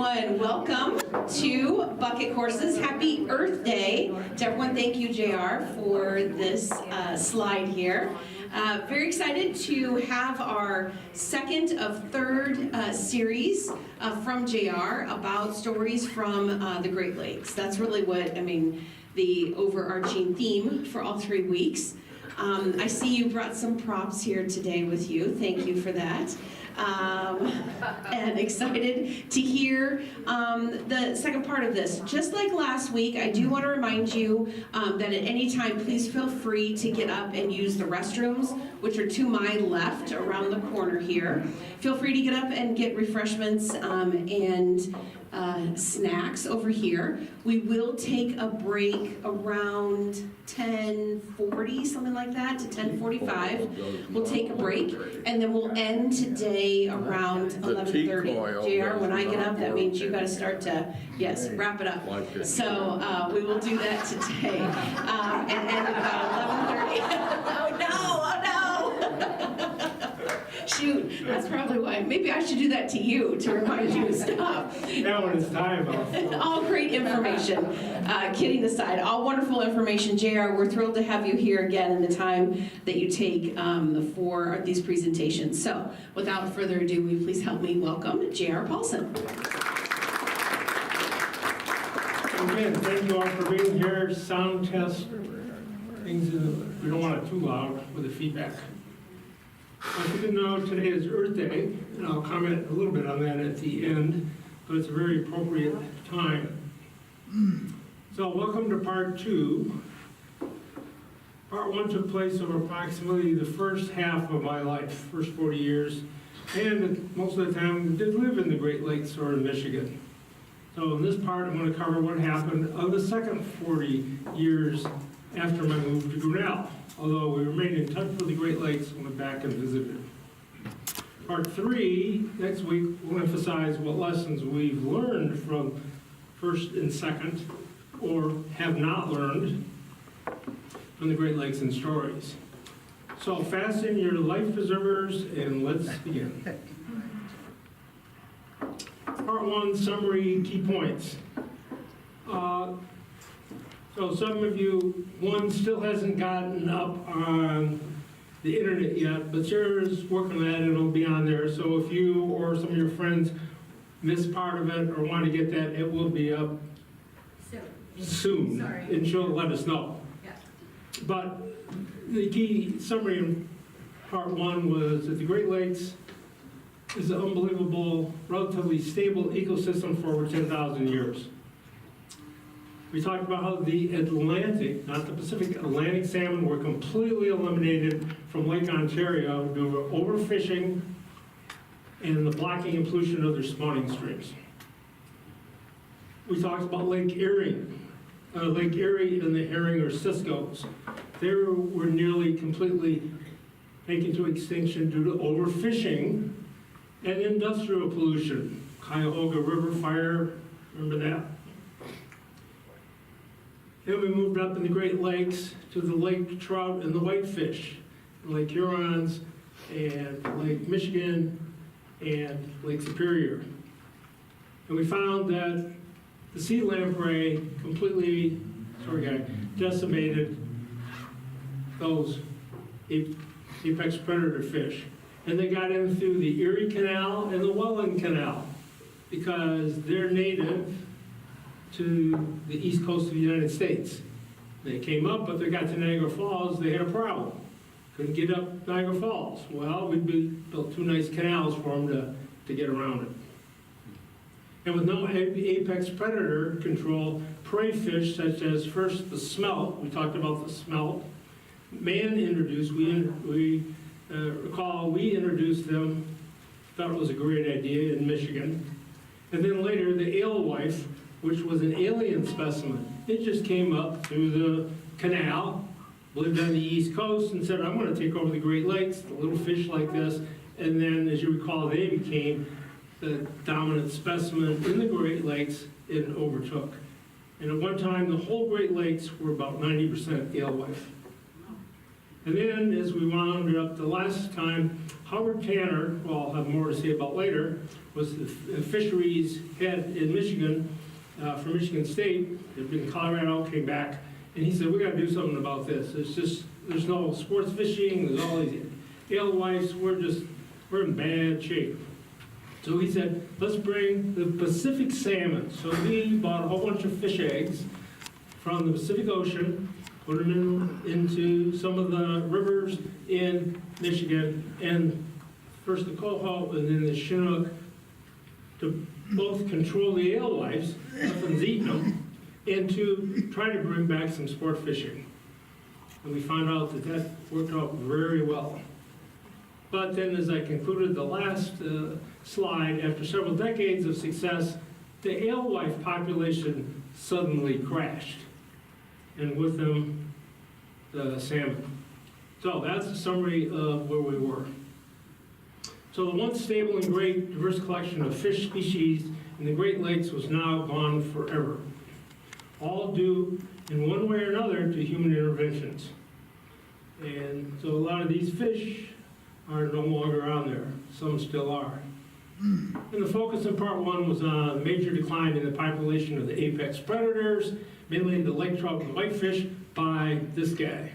everyone. Welcome to Bucket Courses. Happy Earth Day to everyone. Thank you, JR, for this slide here. Very excited to have our second of third series from JR about stories from the Great Lakes. That's really what, the overarching theme for all 3 weeks. I see you brought some props here today with you. Thank you for that. And excited to hear the second part of this. Just like last week, I do want to remind you that at any time, please feel free to get up and use the restrooms, which are to my left around the corner here. Feel free to get up and get refreshments and snacks over here. We will take a break around 10:40, something like that, to 10:45. We'll take a break, and then we'll end today around 11:30. JR, when I get up, that means you got to start to, yes, wrap it up. So we will do that today, and end at about 11:30. Oh no! Shoot, that's probably why. Maybe I should do that to you to remind you to stop. Now when it's time. All great information. Kidding aside, all wonderful information. JR, we're thrilled to have you here again in the time that you take for these presentations. So without further ado, will you please help me welcome JR Paulson. Again, thank you all for being here. Sound test. Things we don't want it too loud with the feedback. As you didn't know, today is Earth Day, and I'll comment a little bit on that at the end, but it's a very appropriate time. So welcome to part 2. Part 1 took place over approximately the first half of my life, first 40 years, and most of the time we did live in the Great Lakes or in Michigan. So in this part I'm going to cover what happened of the second 40 years after my move to Grinnell, although we remained in touch with the Great Lakes and went back and visited. Part 3, next week, we'll emphasize what lessons we've learned from first and second, or have not learned, from the Great Lakes and stories. So fasten your life preservers and let's begin. Part 1, summary, key points. So some of you, one still hasn't gotten up on the internet yet, but Sarah's working on that and it'll be on there. So if you or some of your friends miss part of it or want to get that, it will be up soon. Sorry. And she'll let us know. Yeah. But the key summary in part 1 was that the Great Lakes is an unbelievable, relatively stable ecosystem for over 10,000 years. We talked about how the Atlantic, not the Pacific, Atlantic salmon were completely eliminated from Lake Ontario due to overfishing and the blocking and pollution of their spawning streams. We talked about Lake Erie and the herring or ciscos. They were nearly completely taken to extinction due to overfishing and industrial pollution. Cuyahoga River fire, remember that? Then we moved up in the Great Lakes to the lake trout and the whitefish, Lake Hurons and Lake Michigan and Lake Superior. And we found that the sea lamprey completely, decimated those apex predator fish. And they got in through the Erie Canal and the Welland Canal because they're native to the east coast of the United States. They came up, but they got to Niagara Falls, they had a problem. Couldn't get up Niagara Falls. Well, we built 2 nice canals for them to get around it. And with no apex predator control, prey fish such as first the smelt, we talked about the smelt, man introduced, we introduced them, thought it was a great idea in Michigan. And then later the alewife, which was an alien specimen. It just came up through the canal, lived on the East Coast, and said, I'm going to take over the Great Lakes, the little fish like this. And then, as you recall, they became the dominant specimen in the Great Lakes and overtook. And at one time, the whole Great Lakes were about 90% alewife. And then, as we wound up the last time, Howard Tanner, who I'll have more to say about later, was the fisheries head in Michigan, from Michigan State. He'd been in Colorado, came back, and he said, we gotta do something about this. There's no sports fishing, there's all these alewives, we're in bad shape. So he said, let's bring the Pacific salmon. So we bought a whole bunch of fish eggs from the Pacific Ocean, put them into some of the rivers in Michigan, and first the coho and then the Chinook, to both control the alewives, nothing's eating them, and to try to bring back some sport fishing. And we found out that that worked out very well. But then, as I concluded the last slide, after several decades of success, the alewife population suddenly crashed, and with them, the salmon. So that's a summary of where we were. So the once stable and great diverse collection of fish species in the Great Lakes was now gone forever, all due in one way or another to human interventions. And so a lot of these fish are no longer on there. Some still are. And the focus in part one was on a major decline in the population of the apex predators, mainly the lake trout and whitefish, by this guy.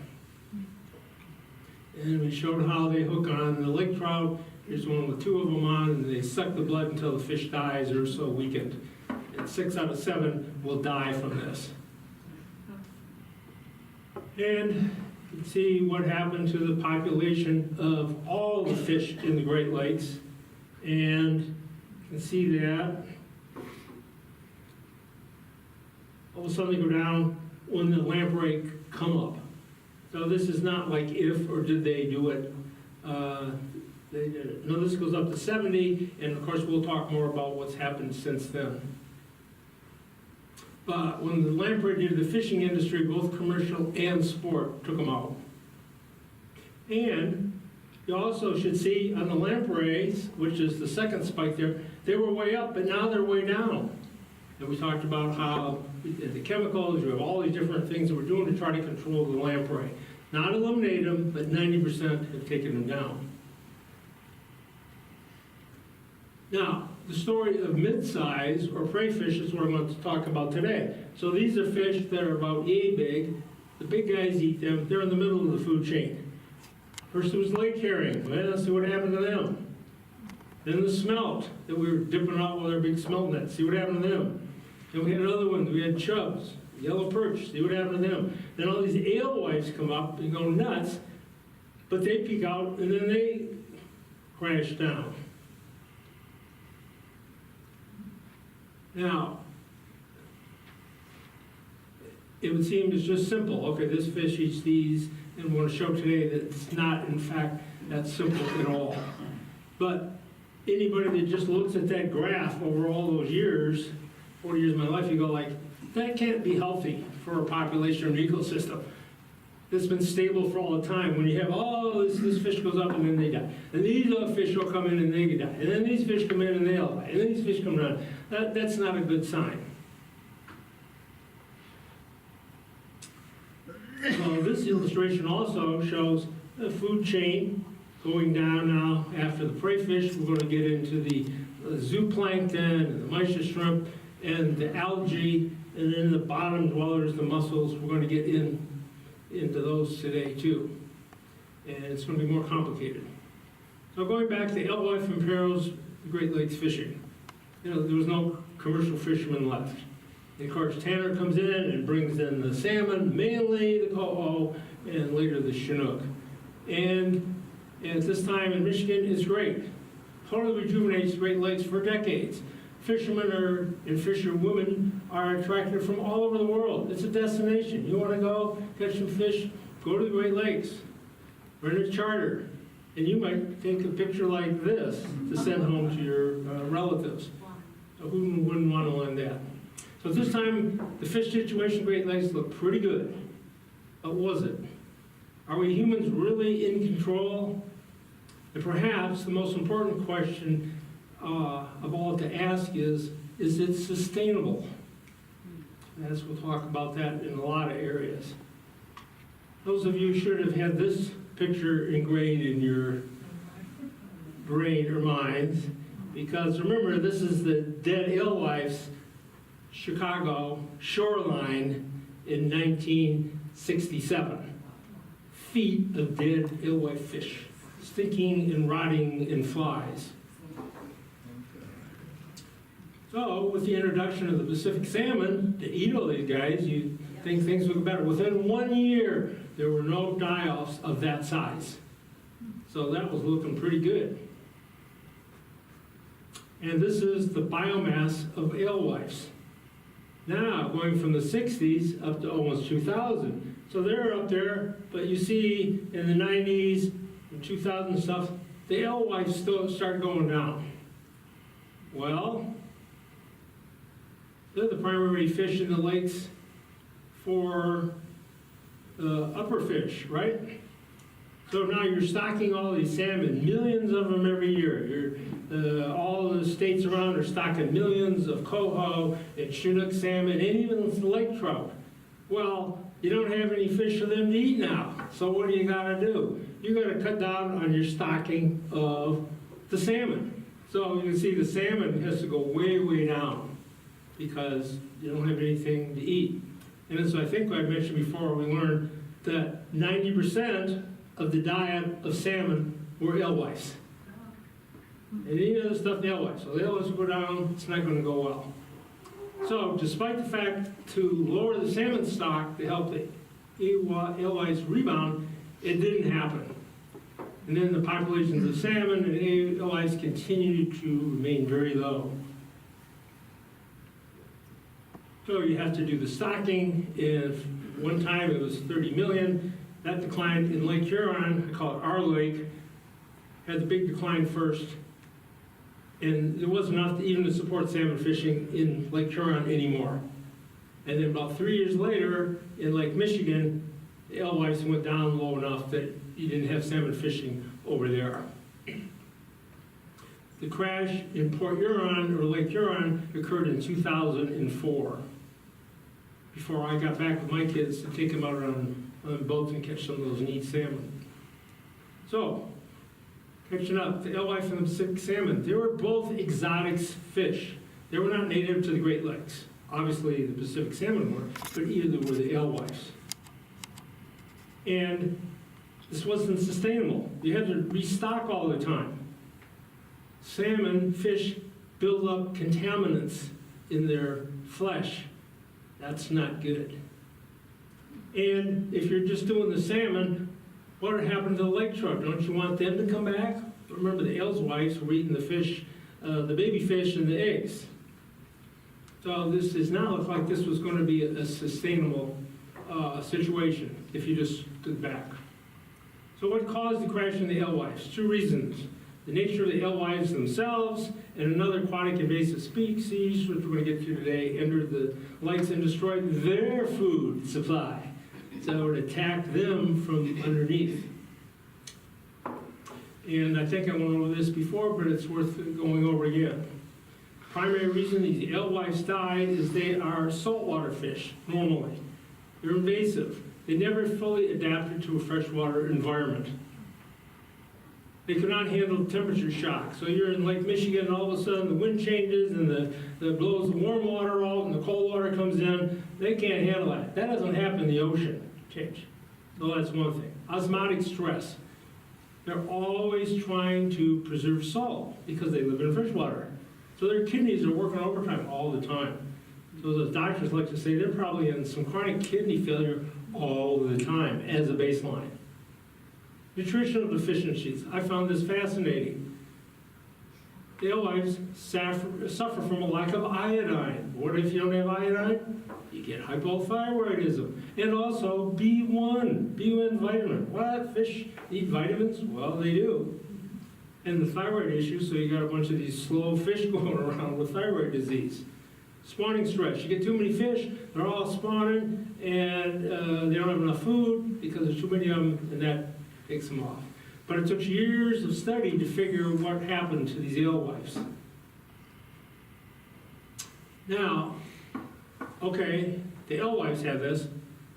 And we showed how they hook on the lake trout. Here's one with 2 of them on, and they suck the blood until the fish dies or so weakened. And 6 out of 7 will die from this. And you can see what happened to the population of all the fish in the Great Lakes. And you can see that all of a sudden they go down when the lamprey come up. So this is not like if or did they do it. They did it. No, this goes up to 70, and of course we'll talk more about what's happened since then. But when the lamprey did the fishing industry, both commercial and sport, took them out. And you also should see on the lampreys, which is the second spike there, they were way up, but now they're way down. And we talked about how the chemicals, you have all these different things that we're doing to try to control the lamprey. Not eliminate them, but 90% have taken them down. Now, the story of mid-size or prey fish is what I'm going to talk about today. So these are fish that are about yay big. The big guys eat them. They're in the middle of the food chain. First it was lake herring. Well, let's see what happened to them. Then the smelt that we were dipping out with our big smelt nets. See what happened to them. Then we had another one. We had chubs, yellow perch. See what happened to them. Then all these alewives come up and go nuts, but they peek out and then they crash down. Now, it would seem it's just simple. Okay, this fish eats these, and we want to show today that it's not, in fact, that simple at all. But anybody that just looks at that graph over all those years, 40 years of my life, you go like, that can't be healthy for a population or an ecosystem that's been stable for all the time. When you have, oh, this fish goes up and then they die. And these other fish will come in and they die. And then these fish come in and they all die. And then these fish come down. That's not a good sign. So this illustration also shows the food chain going down now after the prey fish. We're going to get into the zooplankton and the mysis shrimp and the algae, and then the bottom dwellers, the mussels. We're going to get into those today too. And it's going to be more complicated. So going back to alewife and Perros, the Great Lakes fishing. There was no commercial fishermen left. And of course, Tanner comes in and brings in the salmon, mainly the coho, and later the Chinook. And at this time in Michigan, it's great. Totally rejuvenates the Great Lakes for decades. Fishermen and fisherwomen are attracted from all over the world. It's a destination. You want to go catch some fish, go to the Great Lakes, rent a charter, and you might take a picture like this to send home to your relatives. So who wouldn't want to learn that? So at this time, the fish situation in Great Lakes looked pretty good. But was it? Are we humans really in control? And perhaps the most important question of all to ask is it sustainable? And as we'll talk about that in a lot of areas. Those of you should have had this picture ingrained in your brain or minds, because remember, this is the dead alewives Chicago shoreline in 1967. Feet of dead alewife fish, stinking and rotting in flies. So, with the introduction of the Pacific salmon to eat all these guys, you think things would get better. Within 1 year, there were no die-offs of that size. So that was looking pretty good. And this is the biomass of alewives. Now, going from the 60s up to almost 2,000. So they're up there, but you see in the 90s and 2000 stuff, the alewives still start going down. Well, they're the primary fish in the lakes for the upper fish, right? So now you're stocking all these salmon, millions of them every year. All the states around are stocking millions of coho and Chinook salmon and even the lake trout. Well, you don't have any fish for them to eat now. So what do you gotta do? You gotta cut down on your stocking of the salmon. So you can see the salmon has to go way, way down because you don't have anything to eat. And as I think I mentioned before, we learned that 90% of the diet of salmon were alewives. And any other stuff, the alewives. So the alewives will go down, it's not gonna go well. So despite the fact to lower the salmon stock to help the alewives rebound, it didn't happen. And then the populations of salmon and alewives continue to remain very low. So you have to do the stocking. If one time it was 30 million, that declined in Lake Huron, I call it our lake, had the big decline first. And there wasn't enough even to support salmon fishing in Lake Huron anymore. And then about 3 years later, in Lake Michigan, the alewives went down low enough that you didn't have salmon fishing over there. The crash in Port Huron, or Lake Huron, occurred in 2004. Before I got back with my kids to take them out on boats and catch some of those neat salmon. So, catching up, the alewife and the Pacific salmon, they were both exotic fish. They were not native to the Great Lakes. Obviously, the Pacific salmon were, but either were the alewives. And this wasn't sustainable. You had to restock all the time. Salmon, fish, build up contaminants in their flesh. That's not good. And if you're just doing the salmon, what happened to the lake trout? Don't you want them to come back? Remember, the alewives were eating the fish, the baby fish and the eggs. So this does not look like this was going to be a sustainable situation if you just stood back. So what caused the crash in the alewives? 2 reasons. The nature of the alewives themselves and another aquatic invasive species, which we're going to get to today, entered the lakes and destroyed their food supply. So it attacked them from underneath. And I think I went over this before, but it's worth going over again. Primary reason these alewives died is they are saltwater fish, normally. They're invasive. They never fully adapted to a freshwater environment. They could not handle temperature shock. So you're in Lake Michigan and all of a sudden the wind changes and the blows the warm water out and the cold water comes in. They can't handle that. That doesn't happen in the ocean. Change. So that's one thing. Osmotic stress. They're always trying to preserve salt because they live in freshwater. So their kidneys are working overtime all the time. So the doctors like to say they're probably in some chronic kidney failure all the time as a baseline. Nutritional deficiencies. I found this fascinating. The alewives suffer from a lack of iodine. What if you don't have iodine? You get hypothyroidism. And also B1 vitamin. What? Fish eat vitamins? Well, they do. And the thyroid issue, so you got a bunch of these slow fish going around with thyroid disease. Spawning stress. You get too many fish, they're all spawning, and they don't have enough food because there's too many of them, and that takes them off. But it took years of study to figure what happened to these alewives. Now, okay, the alewives have this,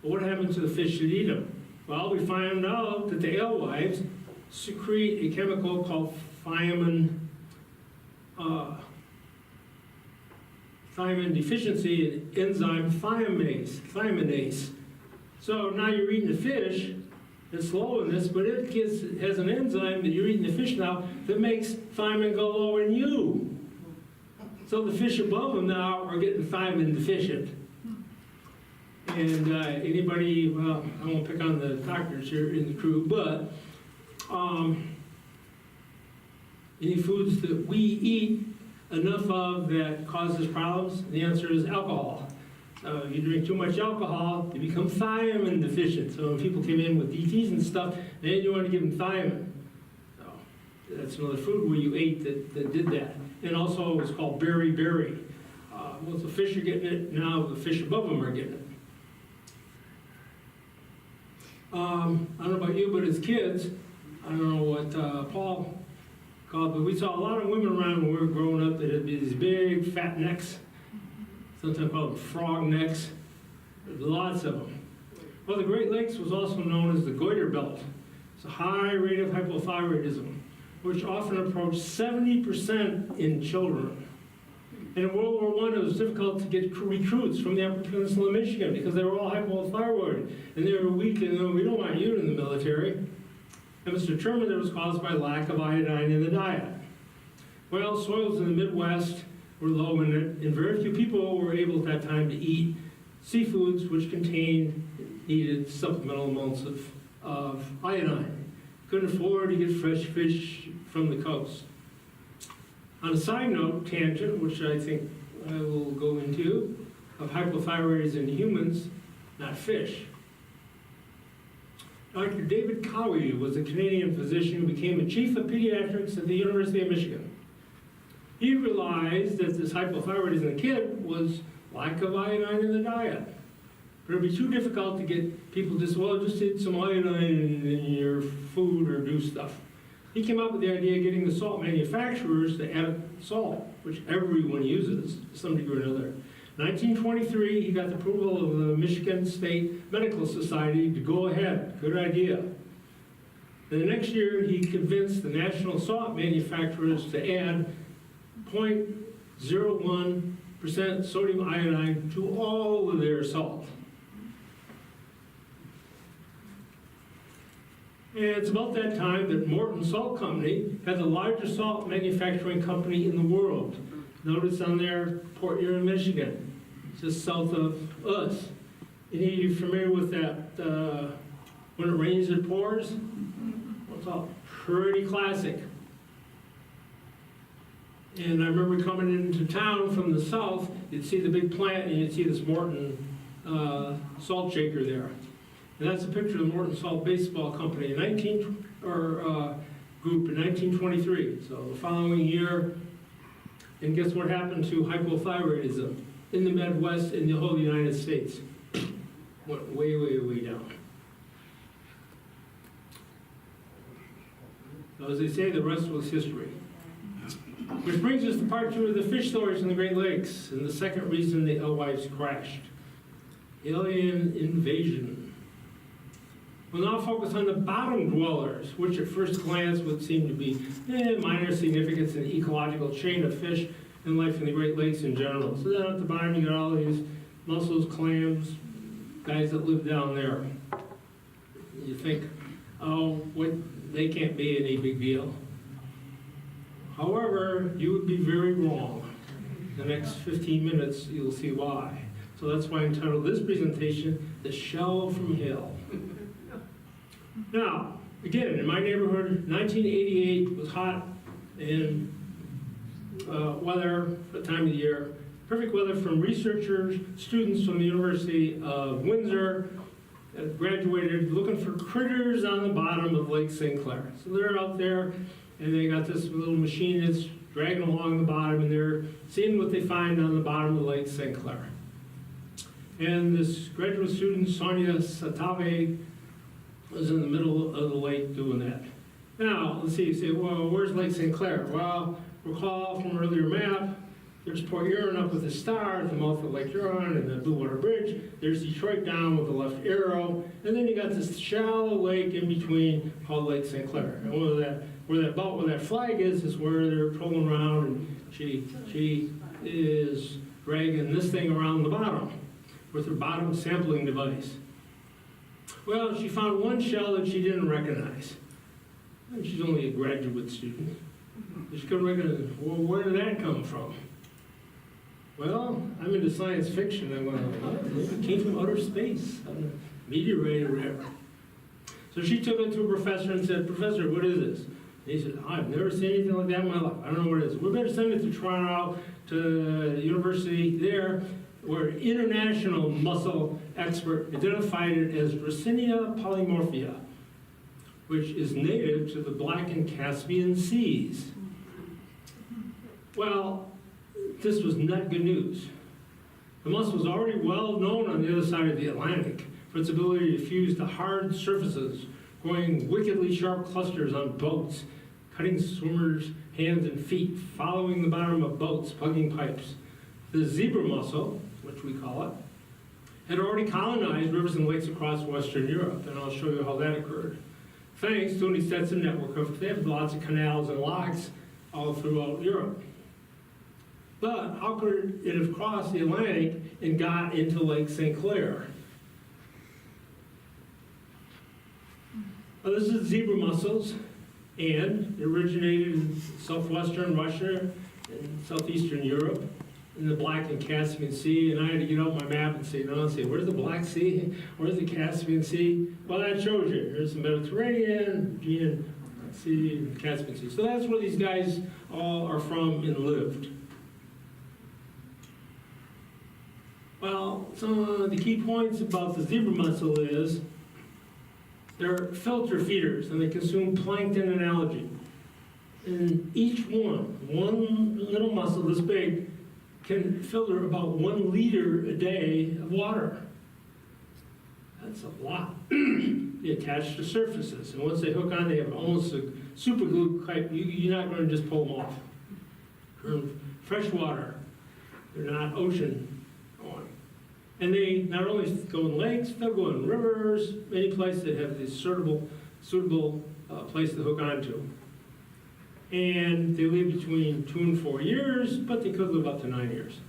but what happened to the fish that eat them? Well, we find out that the alewives secrete a chemical called thiamine deficiency in enzyme thiaminase. So now you're eating a fish that's low in this, but it has an enzyme that you're eating the fish now that makes thiamine go low in you. So the fish above them now are getting thiamine deficient. And anybody, well, I won't pick on the doctors here in the crew, but any foods that we eat enough of that causes problems, the answer is alcohol. So if you drink too much alcohol, you become thiamine deficient. So when people came in with DTs and stuff, then you want to give them thiamine. So that's another food where you ate that did that. And also it was called berry. Well, the fish are getting it, now the fish above them are getting it. I don't know about you, but as kids, I don't know what Paul called, but we saw a lot of women around when we were growing up that had these big fat necks, sometimes called frog necks. There's lots of them. Well, the Great Lakes was also known as the goiter belt. It's a high rate of hypothyroidism, which often approached 70% in children. And in World War I, it was difficult to get recruits from the Upper Peninsula of Michigan because they were all hypothyroid and they were weak and we don't want you in the military. And it was determined that it was caused by lack of iodine in the diet. Well, soils in the Midwest were low in it, and very few people were able at that time to eat seafoods which contained needed supplemental amounts of iodine. Couldn't afford to get fresh fish from the coast. On a side note, tangent, which I think I will go into, of hypothyroidism in humans, not fish. Dr. David Cowie was a Canadian physician who became a chief of pediatrics at the University of Michigan. He realized that this hypothyroidism in the kid was lack of iodine in the diet. But it would be too difficult to get people just eat some iodine in your food or do stuff. He came up with the idea of getting the salt manufacturers to add salt, which everyone uses to some degree or another. In 1923, he got the approval of the Michigan State Medical Society to go ahead. Good idea. And the next year, he convinced the national salt manufacturers to add 0.01% sodium iodine to all of their salt. And it's about that time that Morton Salt Company had the largest salt manufacturing company in the world. Notice on there, Port Huron, Michigan, just south of us. Any of you familiar with that, when it rains, it pours? It's all pretty classic. And I remember coming into town from the south, you'd see the big plant and you'd see this Morton salt shaker there. And that's a picture of the Morton Salt Baseball Company group in 1923. So the following year, and guess what happened to hypothyroidism in the Midwest in the whole United States? Went way, way, way down. So as they say, the rest was history. Which brings us to part 2 of the fish stories in the Great Lakes, and the second reason the alewives crashed. Alien invasion. We'll now focus on the bottom dwellers, which at first glance would seem to be minor significance in the ecological chain of fish and life in the Great Lakes in general. So then at the bottom you got all these mussels, clams, guys that live down there. You think, oh, they can't be any big deal. However, you would be very wrong. The next 15 minutes, you'll see why. So that's why I entitled this presentation, The Shell from Hell. Now, again, in my neighborhood, 1988 was hot and weather for the time of the year. Perfect weather from researchers, students from the University of Windsor that graduated looking for critters on the bottom of Lake St. Clair. So they're out there and they got this little machine that's dragging along the bottom and they're seeing what they find on the bottom of Lake St. Clair. And this graduate student, Sonia Satave, was in the middle of the lake doing that. Now, let's see, you say, well, where's Lake St. Clair? Well, recall from an earlier map, there's Port Huron up with a star at the mouth of Lake Huron and the Blue Water Bridge. There's Detroit down with the left arrow. And then you got this shallow lake in between called Lake St. Clair. And where where that flag is where they're trolling around, and she is dragging this thing around the bottom with her bottom sampling device. Well, she found one shell that she didn't recognize. And she's only a graduate student. She couldn't recognize, well, where did that come from? Well, I'm into science fiction. I went, oh, it came from outer space, a meteorite or whatever. So she took it to a professor and said, Professor, what is this? And he said, I've never seen anything like that in my life. I don't know what it is. We better send it to Toronto, to the university there, where an international mussel expert identified it as Rossinia polymorphia, which is native to the Black and Caspian Seas. Well, this was not good news. The mussel was already well known on the other side of the Atlantic for its ability to fuse to hard surfaces, growing wickedly sharp clusters on boats, cutting swimmers' hands and feet, following the bottom of boats, plugging pipes. The zebra mussel, which we call it, had already colonized rivers and lakes across Western Europe, and I'll show you how that occurred. Thanks to an extensive network they have lots of canals and locks all throughout Europe. But how could it have crossed the Atlantic and got into Lake St. Clair? Well, this is zebra mussels, and it originated in southwestern Russia and southeastern Europe in the Black and Caspian Sea. And I had to get out my map and say, no, say, where's the Black Sea? Where's the Caspian Sea? Well, that shows you. There's the Mediterranean, Aegean Sea, and Caspian Sea. So that's where these guys all are from and lived. Well, some of the key points about the zebra mussel is they're filter feeders, and they consume plankton and algae. And each one little mussel this big, can filter about 1 liter a day of water. That's a lot. They attach to surfaces, and once they hook on, they have almost a super glue type. You're not going to just pull them off. They're in fresh water. They're not ocean going. And they not only go in lakes, they'll go in rivers, any place that have this suitable place to hook onto. And they live between 2 and 4 years, but they could live up to 9 years.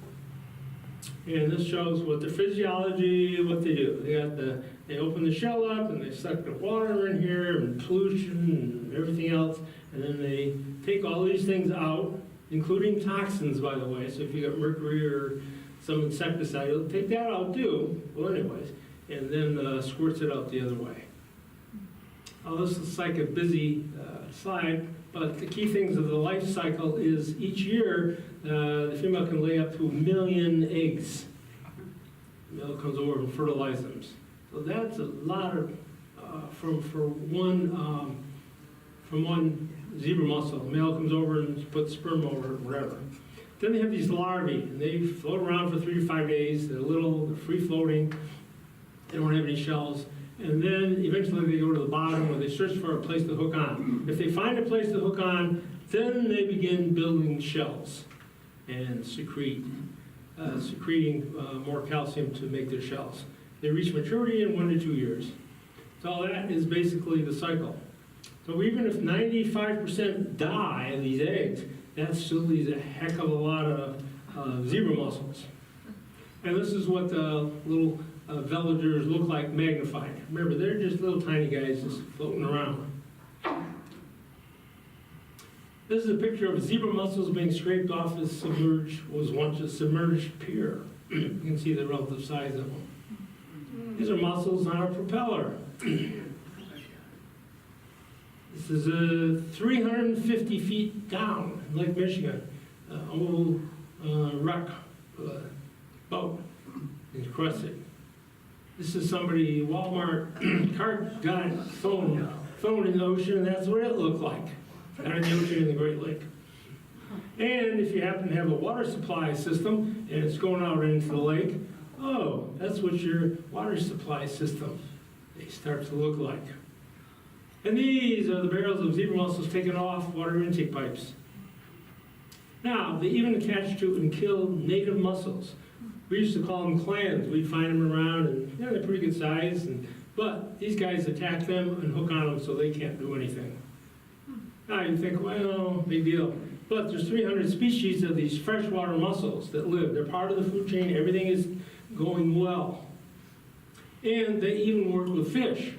And this shows what the physiology, what they do. They open the shell up and they suck the water in here and pollution and everything else, and then they take all these things out, including toxins, by the way. So if you got mercury or some insecticide, it'll take that out too. Well, anyways, and then squirts it out the other way. Oh, this looks like a busy slide, but the key things of the life cycle is each year the female can lay up to 1 million eggs. The male comes over and fertilizes them. So that's a lot of from one zebra mussel. The male comes over and puts sperm over it, whatever. Then they have these larvae, and they float around for 3 to 5 days. They're free floating. They don't have any shells. And then eventually they go to the bottom where they search for a place to hook on. If they find a place to hook on, then they begin building shells and secreting more calcium to make their shells. They reach maturity in 1 to 2 years. So that is basically the cycle. So even if 95% die of these eggs, that still leaves a heck of a lot of zebra mussels. And this is what the little veligers look like magnified. Remember, they're just little tiny guys just floating around. This is a picture of zebra mussels being scraped off this was once a submerged pier. You can see the relative size of them. These are mussels on a propeller. This is 350 feet down in Lake Michigan. Old wreck boat in Crescent. This is somebody, Walmart cart got thrown in the ocean, and that's what it looked like. Out in the ocean in the Great Lake. And if you happen to have a water supply system and it's going out into the lake, oh, that's what your water supply system, they start to look like. And these are the barrels of zebra mussels taken off water intake pipes. Now, they even catch to and kill native mussels. We used to call them clams. We'd find them around, and they're pretty good size. But these guys attack them and hook on them so they can't do anything. Now you think, well, big deal. But there's 300 species of these freshwater mussels that live. They're part of the food chain. Everything is going well. And they even work with fish.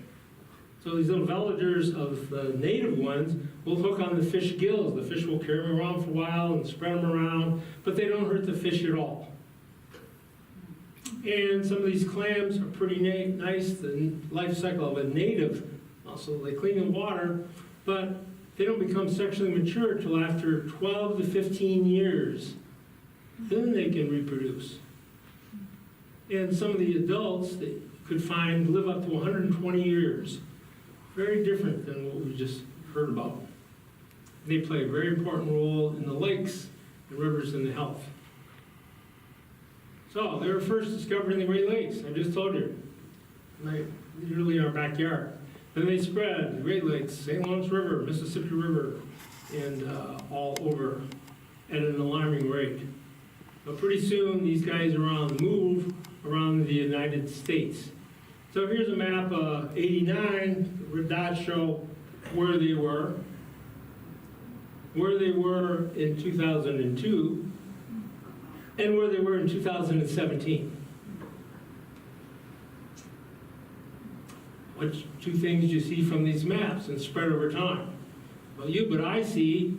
So these little villagers of the native ones will hook on the fish gills. The fish will carry them around for a while and spread them around, but they don't hurt the fish at all. And some of these clams are pretty nice. The life cycle of a native mussel, they clean the water, but they don't become sexually mature until after 12 to 15 years. Then they can reproduce. And some of the adults that you could find live up to 120 years. Very different than what we just heard about. They play a very important role in the lakes and rivers and the health. So they were first discovered in the Great Lakes. I just told you, literally in our backyard. Then they spread the Great Lakes, St. Lawrence River, Mississippi River, and all over at an alarming rate. But pretty soon these guys are on the move around the United States. So here's a map of 89. The dots show where they were in 2002, and where they were in 2017. What two things you see from these maps and spread over time? Well, what I see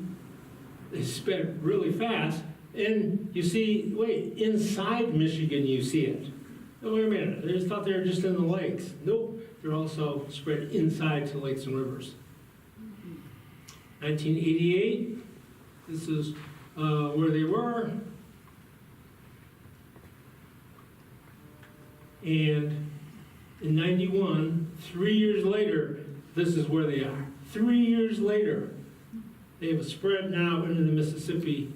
is spread really fast, and you see, wait, inside Michigan you see it. Oh, wait a minute, I just thought they were just in the lakes. Nope, they're also spread inside to lakes and rivers. 1988, this is where they were. And in 91, 3 years later, this is where they are. 3 years later, they have spread now into the Mississippi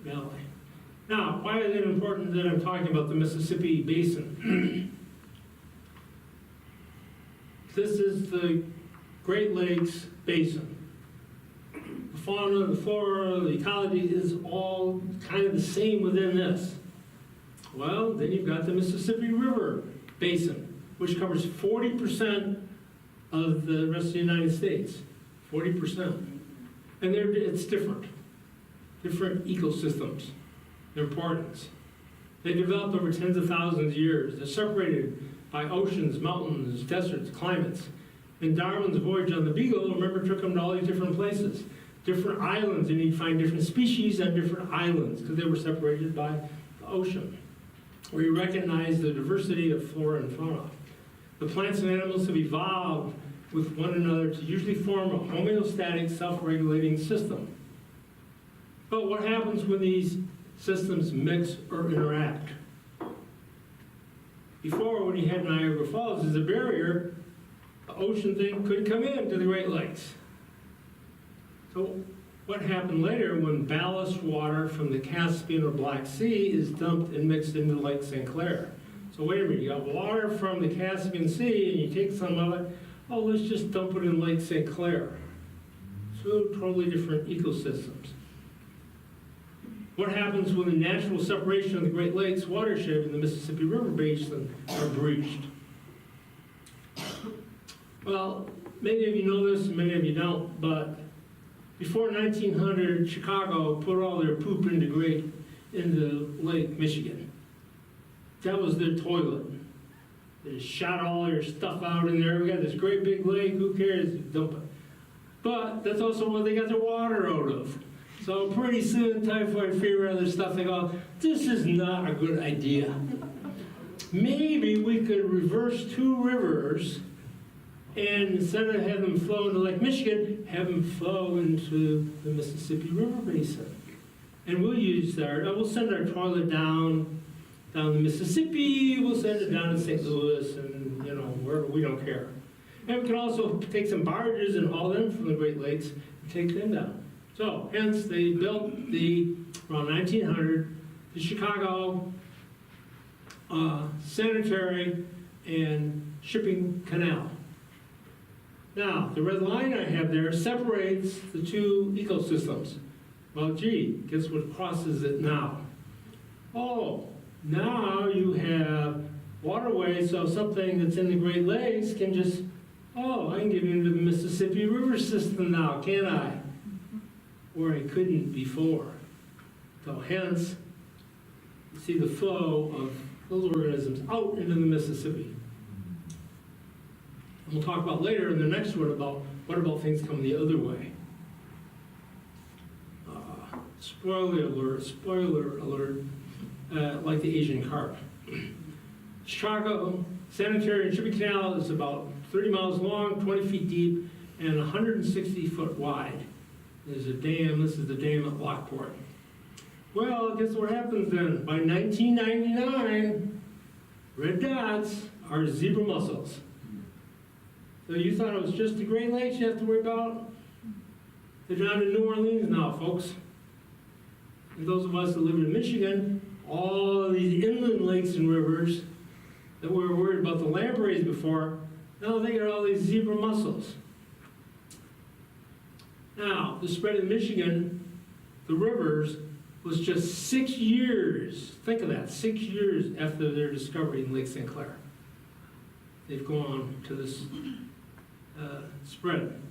Valley. Now, why is it important that I'm talking about the Mississippi Basin? This is the Great Lakes Basin. The fauna, the flora, the ecology is all kind of the same within this. Well, then you've got the Mississippi River Basin, which covers 40% of the rest of the United States. 40%. And it's different ecosystems. Their importance. They developed over tens of thousands of years. They're separated by oceans, mountains, deserts, climates. And Darwin's voyage on the Beagle, remember, took them to all these different places. Different islands, and you'd find different species on different islands because they were separated by the ocean. We recognize the diversity of flora and fauna. The plants and animals have evolved with one another to usually form a homeostatic, self-regulating system. But what happens when these systems mix or interact? Before, when you had Niagara Falls as a barrier, the ocean thing couldn't come into the Great Lakes. So what happened later when ballast water from the Caspian or Black Sea is dumped and mixed into Lake St. Clair? So wait a minute, you got water from the Caspian Sea and you take some of it, oh, let's just dump it in Lake St. Clair. Two totally different ecosystems. What happens when the natural separation of the Great Lakes watershed and the Mississippi River Basin are breached? Well, many of you know this, and many of you don't, but before 1900, Chicago put all their poop into Lake Michigan. That was their toilet. They just shot all their stuff out in there. We got this great big lake, who cares? Dump it. But that's also where they got their water out of. So pretty soon, typhoid fever and other stuff, they go, this is not a good idea. Maybe we could reverse two rivers and instead of having them flow into Lake Michigan, have them flow into the Mississippi River Basin. And we'll send our toilet down the Mississippi, we'll send it down to St. Louis and, wherever, we don't care. And we can also take some barges and haul them from the Great Lakes and take them down. So, hence, they built around 1900, the Chicago sanitary and shipping canal. Now, the red line I have there separates the two ecosystems. Well, gee, guess what crosses it now? Oh, now you have waterways, so something that's in the Great Lakes can just Oh, I can get into the Mississippi River system now, can't I? Where I couldn't before. So hence, you see the flow of those organisms out into the Mississippi. And we'll talk about later in the next one about what about things coming the other way. Spoiler alert, like the Asian carp. Chicago Sanitary and Shipping Canal is about 30 miles long, 20 feet deep, and 160 foot wide. There's a dam, this is the dam at Lockport. Well, guess what happens then? By 1999, red dots are zebra mussels. So you thought it was just the Great Lakes you have to worry about? They're down to New Orleans now, folks. And those of us that live in Michigan, all these inland lakes and rivers that we were worried about the lampreys before, now they got all these zebra mussels. Now, the spread in Michigan, the rivers, was just 6 years, think of that, 6 years after their discovery in Lake St. Clair. They've gone to this spread.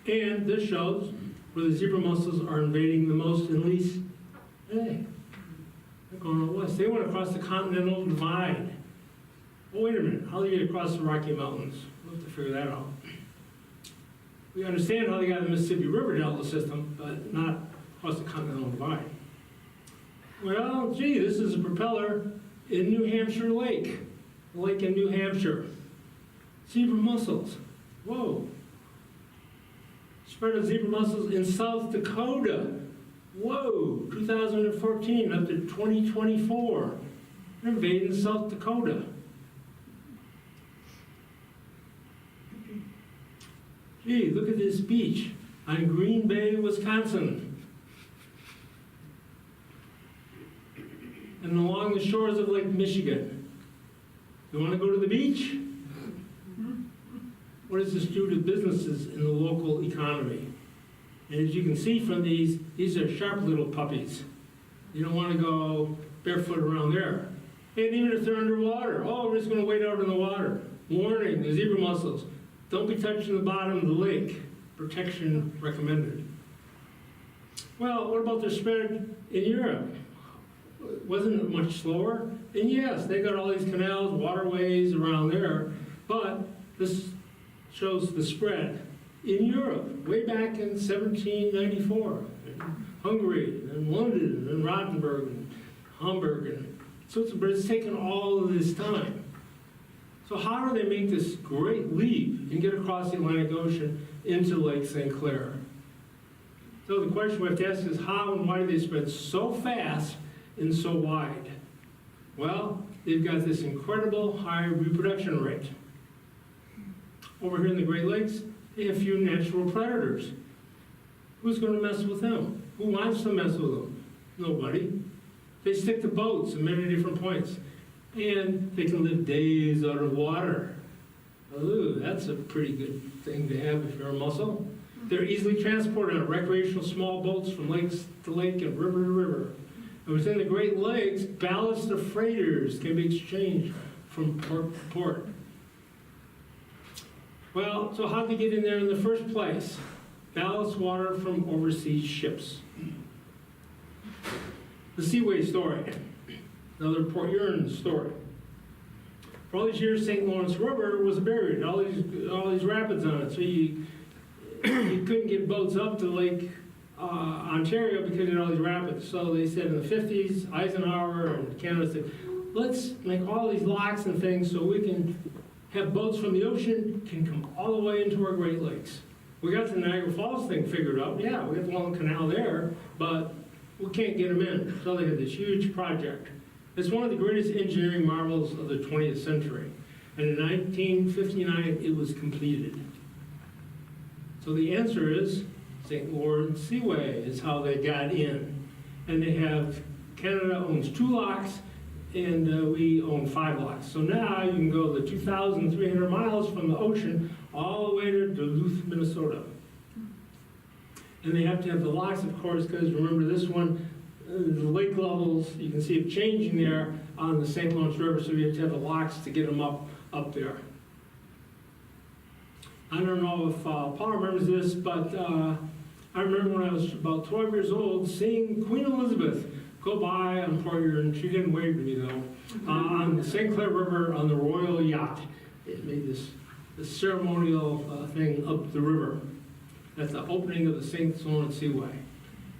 And this shows where the zebra mussels are invading the most and least. Hey, they're going out west. They went across the continental divide. Oh, wait a minute, how do they get across the Rocky Mountains? We'll have to figure that out. We understand how they got the Mississippi River Delta system, but not across the continental divide. Well, gee, this is a propeller in New Hampshire Lake, a lake in New Hampshire. Zebra mussels, whoa. Spread of zebra mussels in South Dakota, whoa, 2014 up to 2024. They're invading South Dakota. Gee, look at this beach on Green Bay, Wisconsin. And along the shores of Lake Michigan. You want to go to the beach? What does this do to businesses in the local economy? And as you can see from these are sharp little puppies. You don't want to go barefoot around there. And even if they're underwater, oh, we're just going to wait out in the water. Warning, the zebra mussels. Don't be touching the bottom of the lake. Protection recommended. Well, what about their spread in Europe? Wasn't it much slower? And yes, they got all these canals, waterways around there, but this shows the spread in Europe, way back in 1794, in Hungary, and London, and Rothenburg, and Hamburg, and so it's taken all of this time. So how do they make this great leap and get across the Atlantic Ocean into Lake St. Clair? So the question we have to ask is how and why do they spread so fast and so wide? Well, they've got this incredible high reproduction rate. Over here in the Great Lakes, they have few natural predators. Who's going to mess with them? Who wants to mess with them? Nobody. They stick to boats at many different points. And they can live days out of water. Ooh, that's a pretty good thing to have if you're a mussel. They're easily transported on recreational small boats from lake to lake and river to river. And within the Great Lakes, ballast of freighters can be exchanged from port to port. Well, so how'd they get in there in the first place? Ballast water from overseas ships. The Seaway story. Another Port Huron story. For all these years, St. Lawrence River was buried, all these rapids on it. So you couldn't get boats up to Lake Ontario because of all these rapids. So they said in the 50s, Eisenhower and Canada said, let's make all these locks and things so we can have boats from the ocean can come all the way into our Great Lakes. We got the Niagara Falls thing figured out. Yeah, we got the long canal there, but we can't get them in. So they had this huge project. It's one of the greatest engineering marvels of the 20th century. And in 1959, it was completed. So the answer is St. Lawrence Seaway is how they got in. And they have, Canada owns 2 locks, and we own 5 locks. So now you can go the 2,300 miles from the ocean all the way to Duluth, Minnesota. And they have to have the locks, of course, because remember this one, the lake levels, you can see it changing there on the St. Lawrence River, so you have to have the locks to get them up there. I don't know if Paul remembers this, but I remember when I was about 12 years old seeing Queen Elizabeth go by on Poirier, and she didn't wave to me though, on the St. Clair River on the Royal Yacht. It made this ceremonial thing up the river at the opening of the St. Lawrence Seaway.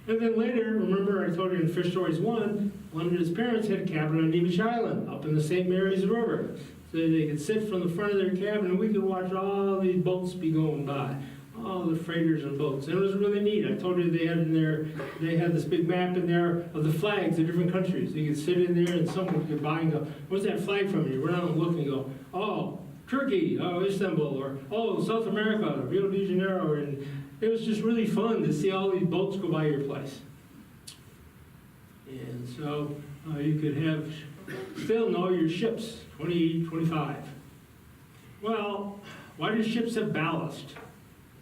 And then later, remember I told you in Fish Stories 1, London's parents had a cabin on Nevis Island up in the St. Mary's River. So they could sit from the front of their cabin and we could watch all these boats be going by, all the freighters and boats. And it was really neat. I told you they had this big map in there of the flags of different countries. You could sit in there and someone could buy and go, what's that flag from? You run out and look and go, oh, Turkey, oh, Istanbul, or oh, South America, Rio de Janeiro. And it was just really fun to see all these boats go by your place. And so you could still know your ships, 20, 25. Well, why do ships have ballast?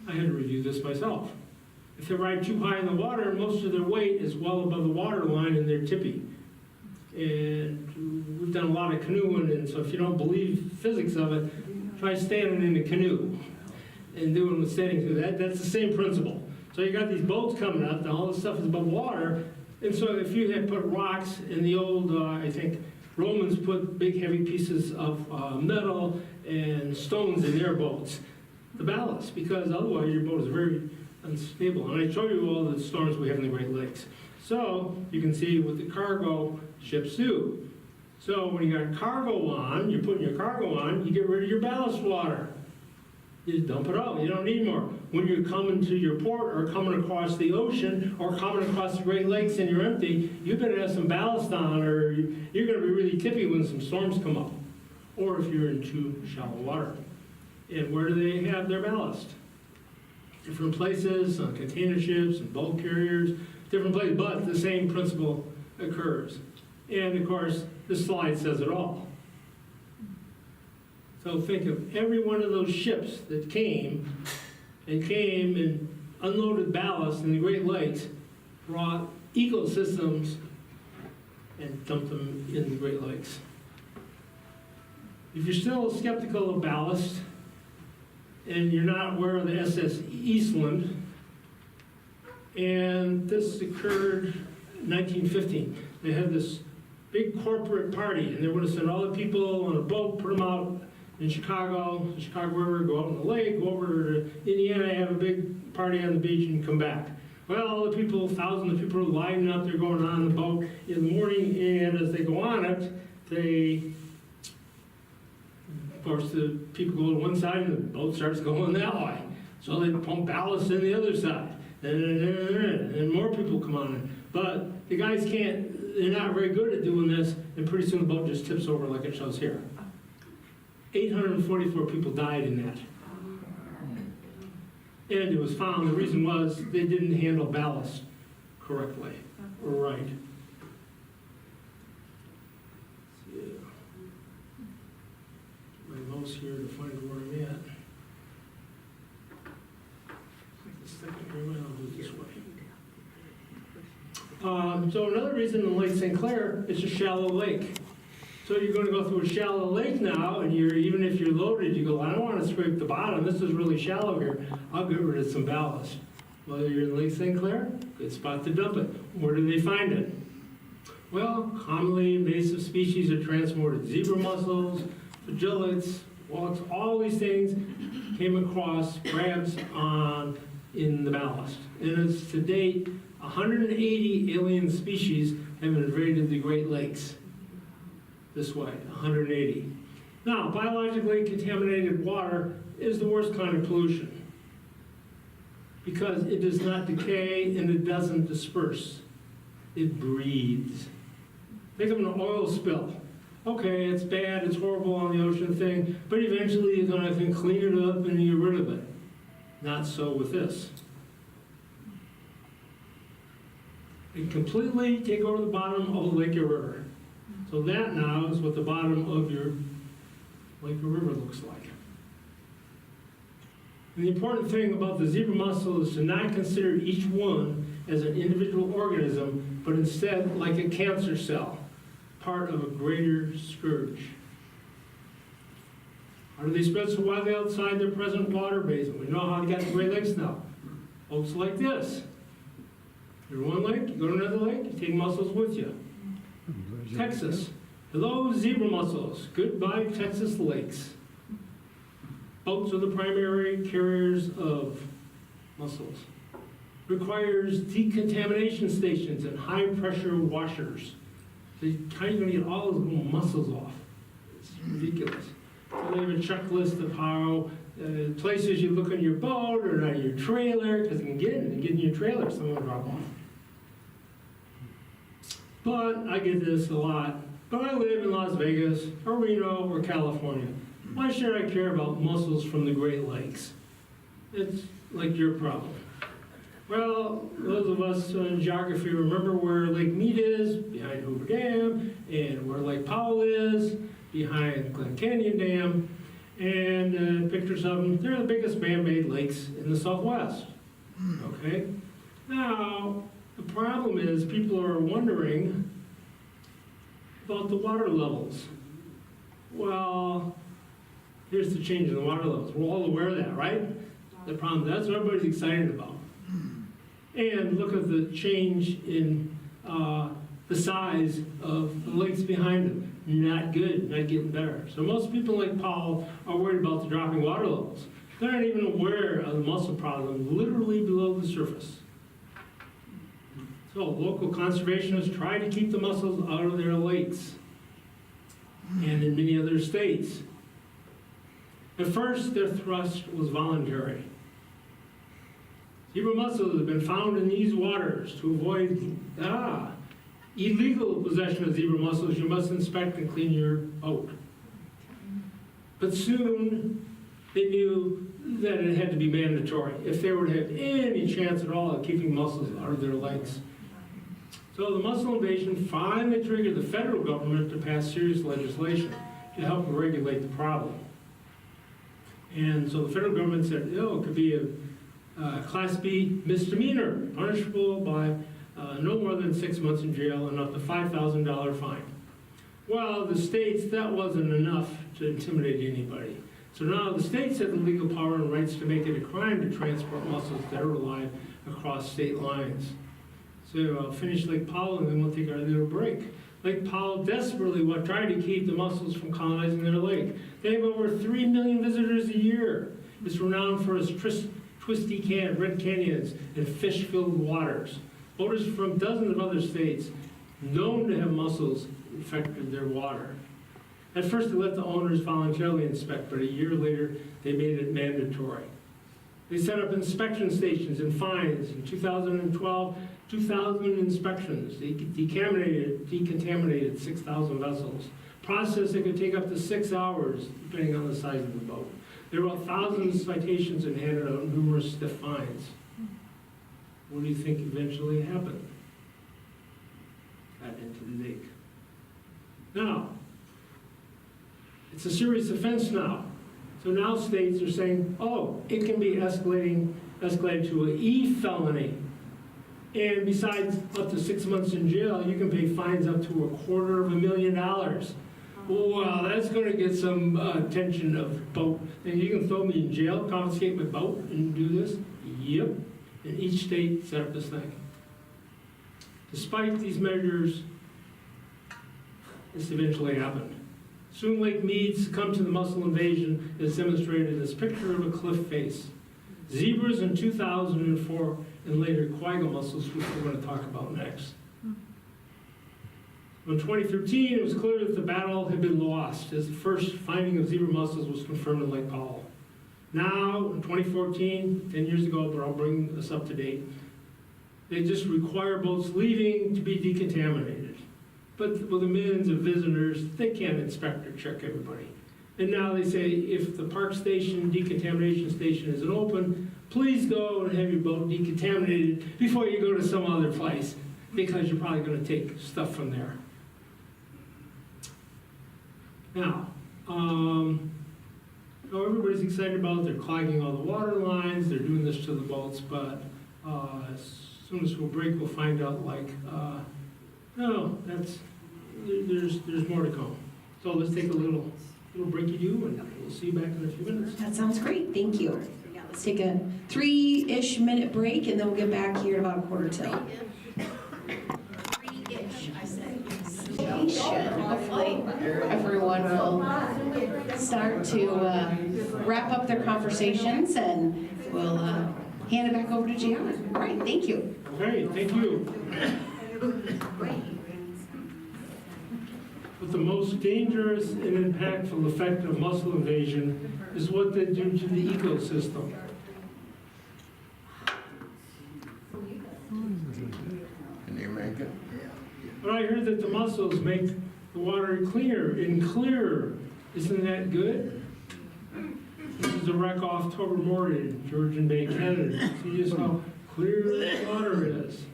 I had to review this myself. If they ride too high in the water, most of their weight is well above the water line and they're tippy. And we've done a lot of canoeing, and so if you don't believe physics of it, try standing in a canoe and doing the standing through that. That's the same principle. So you got these boats coming up, and all this stuff is above water. And so if you had put rocks in the old, I think Romans put big heavy pieces of metal and stones in their boats, the ballast, because otherwise your boat is very unstable. And I show you all the storms we have in the Great Lakes. So you can see what the cargo ships do. So when you got cargo on, you're putting your cargo on, you get rid of your ballast water. You just dump it out. You don't need more. When you're coming to your port or coming across the ocean or coming across the Great Lakes and you're empty, you better have some ballast on, or you're going to be really tippy when some storms come up, or if you're in too shallow water. And where do they have their ballast? Different places, on container ships and bulk carriers, different places, but the same principle occurs. And of course, this slide says it all. So think of every one of those ships that came and unloaded ballast in the Great Lakes, brought ecosystems and dumped them in the Great Lakes. If you're still skeptical of ballast and you're not aware of the SS Eastland, and this occurred in 1915. They had this big corporate party, and they were going to send all the people on a boat, put them out in Chicago, the Chicago River, go out on the lake, go over to Indiana, have a big party on the beach, and come back. Well, all the people, thousands of people are lining up, they're going on the boat in the morning, and as they go on it, of course, the people go to one side and the boat starts going that way. So they pump ballast in the other side. And more people come on it. But the guys they're not very good at doing this, and pretty soon the boat just tips over like it shows here. 844 people died in that. And it was found, the reason was they didn't handle ballast correctly, or right. My mouse here to find where I'm at. I'll do it this way. So another reason in Lake St. Clair, it's a shallow lake. So you're going to go through a shallow lake now, and even if you're loaded, you go, I don't want to scrape the bottom. This is really shallow here. I'll get rid of some ballast. Well, you're in Lake St. Clair, good spot to dump it. Where do they find it? Well, commonly invasive species are transported. Zebra mussels, flagellates, wallets, all these things came across crabs in the ballast. And it's to date, 180 alien species have invaded the Great Lakes. This way, 180. Now, biologically contaminated water is the worst kind of pollution because it does not decay and it doesn't disperse. It breathes. Think of an oil spill. Okay, it's bad, it's horrible on the ocean thing, but eventually you're going to clean it up and get rid of it. Not so with this. It completely take over the bottom of the lake or river. So that now is what the bottom of your lake or river looks like. And the important thing about the zebra mussel is to not consider each one as an individual organism, but instead like a cancer cell, part of a greater scourge. How do they spread so widely outside their present water basin? We know how they got the Great Lakes now. Boats like this. You're in one lake, you go to another lake, you take mussels with you. Texas. Hello, zebra mussels. Goodbye, Texas lakes. Boats are the primary carriers of mussels. Requires decontamination stations and high-pressure washers. So how are you going to get all those little mussels off? It's ridiculous. So they have a checklist of how places you look on your boat or on your trailer, because you can get in your trailer, some will drop off. But I get this a lot. But I live in Las Vegas, or Reno, or California. Why should I care about mussels from the Great Lakes? It's like your problem. Well, those of us in geography remember where Lake Mead is, behind Hoover Dam, and where Lake Powell is, behind Glen Canyon Dam, and pictures of them. They're the biggest man-made lakes in the Southwest. Okay? Now, the problem is people are wondering about the water levels. Well, here's the change in the water levels. We're all aware of that, right? The problem, that's what everybody's excited about. And look at the change in the size of the lakes behind them. Not good, not getting better. So most people like Paul are worried about the dropping water levels. They're not even aware of the mussel problem literally below the surface. So local conservationists try to keep the mussels out of their lakes and in many other states. At first, their thrust was voluntary. Zebra mussels have been found in these waters. To avoid illegal possession of zebra mussels, you must inspect and clean your boat. But soon, they knew that it had to be mandatory if they were to have any chance at all of keeping mussels out of their lakes. So the mussel invasion finally triggered the federal government to pass serious legislation to help regulate the problem. And so the federal government said, it could be a Class B misdemeanor, punishable by no more than 6 months in jail and up to $5,000 fine. Well, the states, that wasn't enough to intimidate anybody. So now the states have the legal power and rights to make it a crime to transport mussels that are alive across state lines. So I'll finish Lake Powell and then we'll take our little break. Lake Powell desperately tried to keep the mussels from colonizing their lake. They have over 3 million visitors a year. It's renowned for its twisty red canyons and fish-filled waters. Boaters from dozens of other states known to have mussels infected their water. At first, they let the owners voluntarily inspect, but a year later, they made it mandatory. They set up inspection stations and fines. In 2012, 2,000 inspections. They decontaminated 6,000 vessels. Process that could take up to 6 hours, depending on the size of the boat. They wrote thousands of citations and handed out numerous stiff fines. What do you think eventually happened? Got into the lake. Now, it's a serious offense now. So now states are saying, it can be escalated to an E felony. And besides up to 6 months in jail, you can pay fines up to $250,000. Well, that's going to get some attention of boat. And you can throw me in jail, confiscate my boat, and do this? Yep. And each state set up this thing. Despite these measures, this eventually happened. Soon Lake Mead succumbed to the mussel invasion as demonstrated in this picture of a cliff face. Zebras in 2004 and later quagga mussels, which we're going to talk about next. In 2013, it was clear that the battle had been lost as the first finding of zebra mussels was confirmed in Lake Powell. Now, in 2014, 10 years ago, but I'll bring this up to date, they just require boats leaving to be decontaminated. But with the millions of visitors, they can't inspect or check everybody. And now they say, if the park station, decontamination station isn't open, please go and have your boat decontaminated before you go to some other place, because you're probably going to take stuff from there. Now, everybody's excited about it. They're clogging all the water lines. They're doing this to the boats, but as soon as we'll break, we'll find out, there's more to come. So let's take a little little breaky do, and we'll see you back in a few minutes. That sounds great, thank you. Yeah, let's take a 3-ish minute break and then we'll get back here at about 1:45. 3-ish, I said. Hopefully everyone will start to wrap up their conversations and we'll hand it back over to JR. All right, thank you. Okay, thank you. But the most dangerous and impactful effect of mussel invasion is what they do to the ecosystem. Can you make it? But I heard that the mussels make the water cleaner and clearer. Isn't that good? This is a wreck off Tobermory in Georgian Bay, Canada. See just how clear the water is.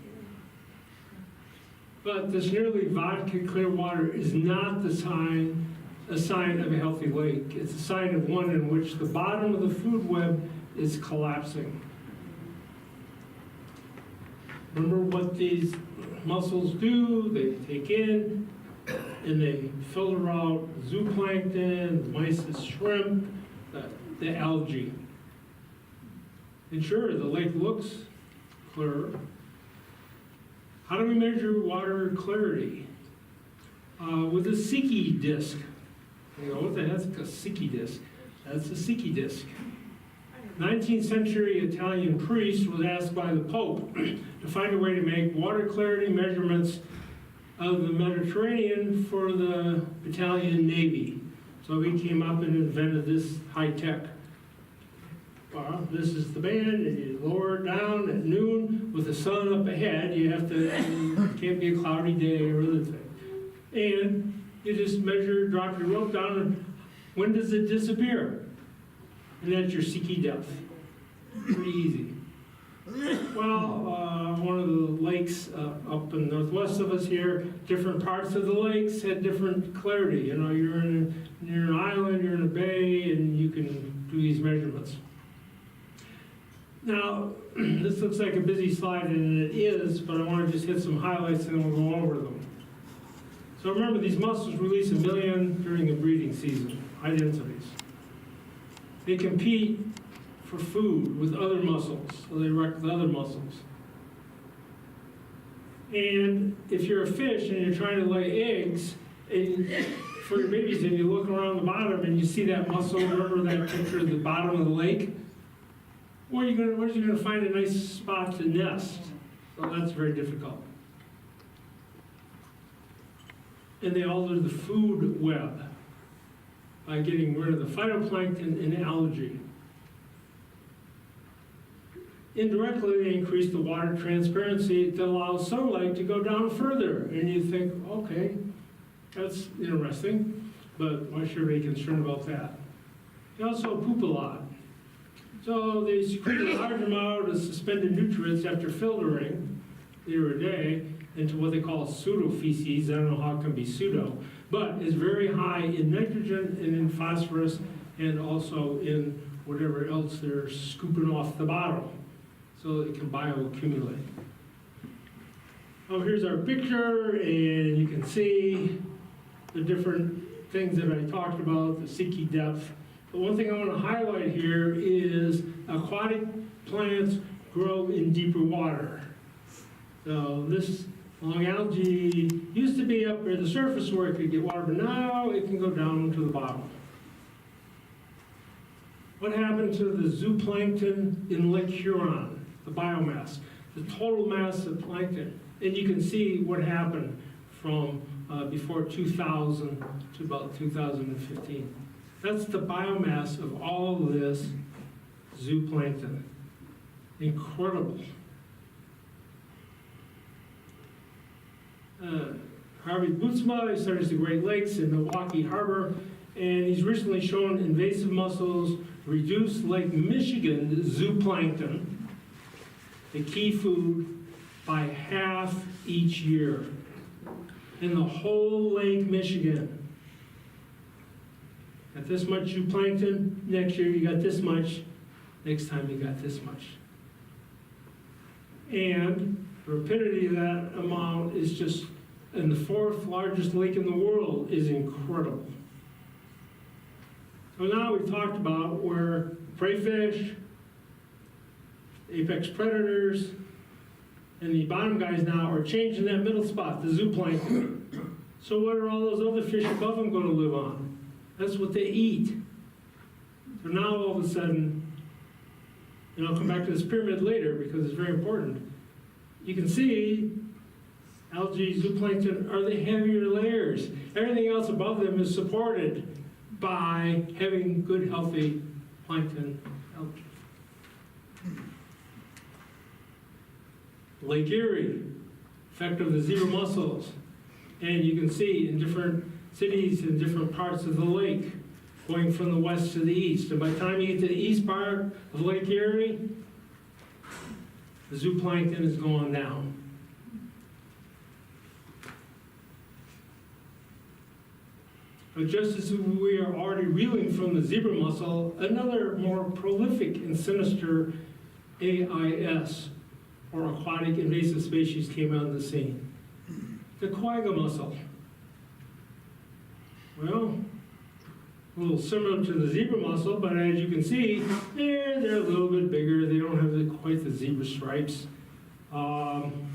But this nearly vodka clear water is not a sign of a healthy lake. It's a sign of one in which the bottom of the food web is collapsing. Remember what these mussels do? They take in and they filter out zooplankton, mysis shrimp, the algae. And sure, the lake looks clearer. How do we measure water clarity? With a Secchi disc. You know, what the heck's a Secchi disc? That's a Secchi disc. 19th century Italian priest was asked by the Pope to find a way to make water clarity measurements of the Mediterranean for the Italian Navy. So he came up and invented this high tech. Well, this is the band, and you lower it down at noon with the sun up ahead. You have to, it can't be a cloudy day or other thing. And you just measure, drop your rope down, and when does it disappear? And that's your Secchi depth. Pretty easy. Well, one of the lakes up in the northwest of us here, different parts of the lakes had different clarity. You know, you're in an island, you're in a bay, and you can do these measurements. Now, this looks like a busy slide, and it is, but I want to just hit some highlights and then we'll go over them. So remember, these mussels release 1 million during the breeding season, high densities. They compete for food with other mussels, so they wreck with other mussels. And if you're a fish and you're trying to lay eggs and for your babies and you look around the bottom and you see that mussel, remember that picture of the bottom of the lake? Where's you going to find a nice spot to nest? So that's very difficult. And they alter the food web by getting rid of the phytoplankton and algae. Indirectly, they increase the water transparency that allows sunlight to go down further. And you think, okay, that's interesting, but why should we be concerned about that? They also poop a lot. So they secrete a large amount of suspended nutrients after filtering, liter a day, into what they call pseudofeces. I don't know how it can be pseudo, but it's very high in nitrogen and in phosphorus and also in whatever else they're scooping off the bottom so it can bioaccumulate. Oh, here's our picture, and you can see the different things that I talked about, the Secchi depth. But one thing I want to highlight here is aquatic plants grow in deeper water. So this long algae used to be up near the surface where it could get water, but now it can go down to the bottom. What happened to the zooplankton in Lake Huron, the biomass, the total mass of plankton? And you can see what happened from before 2000 to about 2015. That's the biomass of all of this zooplankton. Incredible. Harvey Bootsma, he studies the Great Lakes in Milwaukee Harbor, and he's recently shown invasive mussels reduce Lake Michigan zooplankton, the key food, by half each year in the whole Lake Michigan. Got this much zooplankton, next year you got this much, next time you got this much. And the rapidity of that amount is just, and the 4th largest lake in the world is incredible. So now we've talked about where prey fish, apex predators, and the bottom guys now are changing that middle spot, the zooplankton. So what are all those other fish above them going to live on? That's what they eat. So now all of a sudden, and I'll come back to this pyramid later because it's very important, you can see algae, zooplankton are the heavier layers. Everything else above them is supported by having good, healthy plankton algae. Lake Erie, effect of the zebra mussels. And you can see in different cities in different parts of the lake, going from the west to the east. And by the time you get to the east part of Lake Erie, the zooplankton is going down. But just as we are already reeling from the zebra mussel, another more prolific and sinister AIS, or aquatic invasive species, came on the scene. The quagga mussel. Well, a little similar to the zebra mussel, but as you can see, they're a little bit bigger. They don't have quite the zebra stripes. And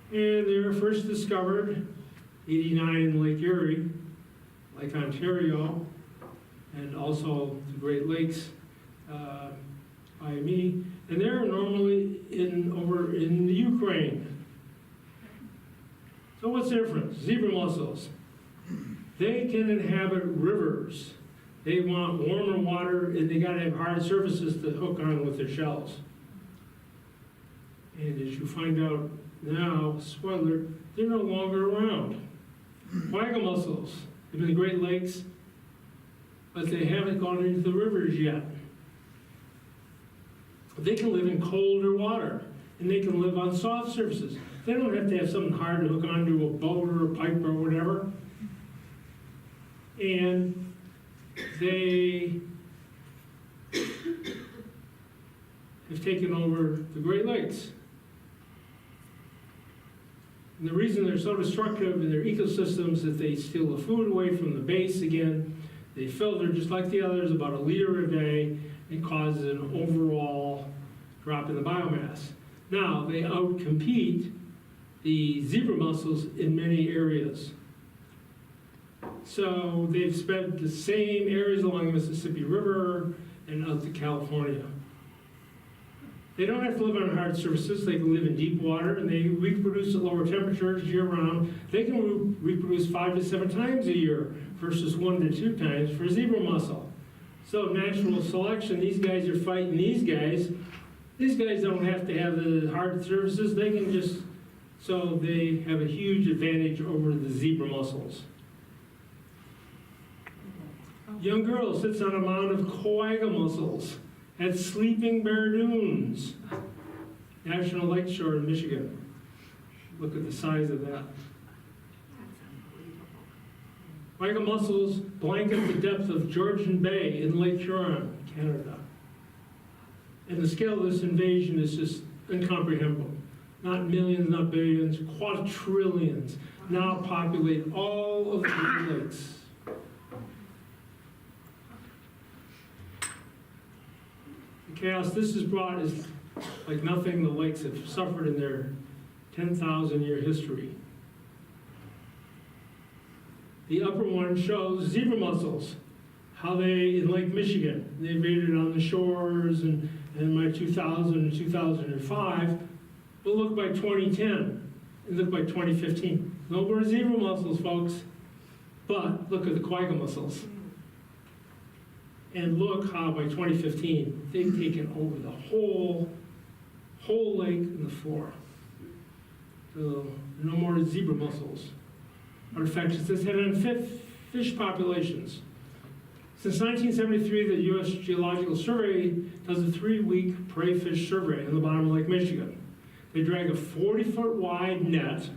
they were first discovered 89 in Lake Erie, Lake Ontario, and also the Great Lakes by me. And they're normally over in the Ukraine. So what's the difference? Zebra mussels, they can inhabit rivers. They want warmer water, and they gotta have hard surfaces to hook on with their shells. And as you find out now, spoiler, they're no longer around. Quagga mussels live in the Great Lakes, but they haven't gone into the rivers yet. They can live in colder water, and they can live on soft surfaces. They don't have to have something hard to hook onto a boat or a pipe or whatever. And they have taken over the Great Lakes. And the reason they're so destructive in their ecosystems is that they steal the food away from the base again. They filter just like the others, about 1 liter a day. It causes an overall drop in the biomass. Now, they outcompete the zebra mussels in many areas. So they've spent the same areas along the Mississippi River and out to California. They don't have to live on hard surfaces. They can live in deep water, and they reproduce at lower temperatures year-round. They can reproduce 5 to 7 times a year versus 1 to 2 times for zebra mussel. So natural selection, these guys are fighting these guys. These guys don't have to have the hard surfaces. They can just, so they have a huge advantage over the zebra mussels. Young girl sits on a mound of quagga mussels at Sleeping Bear Dunes, National Lakeshore in Michigan. Look at the size of that. Quagga mussels blanket the depth of Georgian Bay in Lake Huron, Canada. And the scale of this invasion is just incomprehensible. Not millions, not billions, quadrillions now populate all of the Great Lakes. The chaos this has brought is like nothing the lakes have suffered in their 10,000-year history. The upper one shows zebra mussels, how they, in Lake Michigan, they invaded on the shores, and in my 2000 and 2005, but look by 2010, and look by 2015. No more zebra mussels, folks, but look at the quagga mussels. And look how by 2015, they've taken over the whole lake and the flora. So no more zebra mussels. Artifacts this had on fish populations. Since 1973, the U.S. Geological Survey does a 3-week prey fish survey in the bottom of Lake Michigan. They drag a 40-foot wide net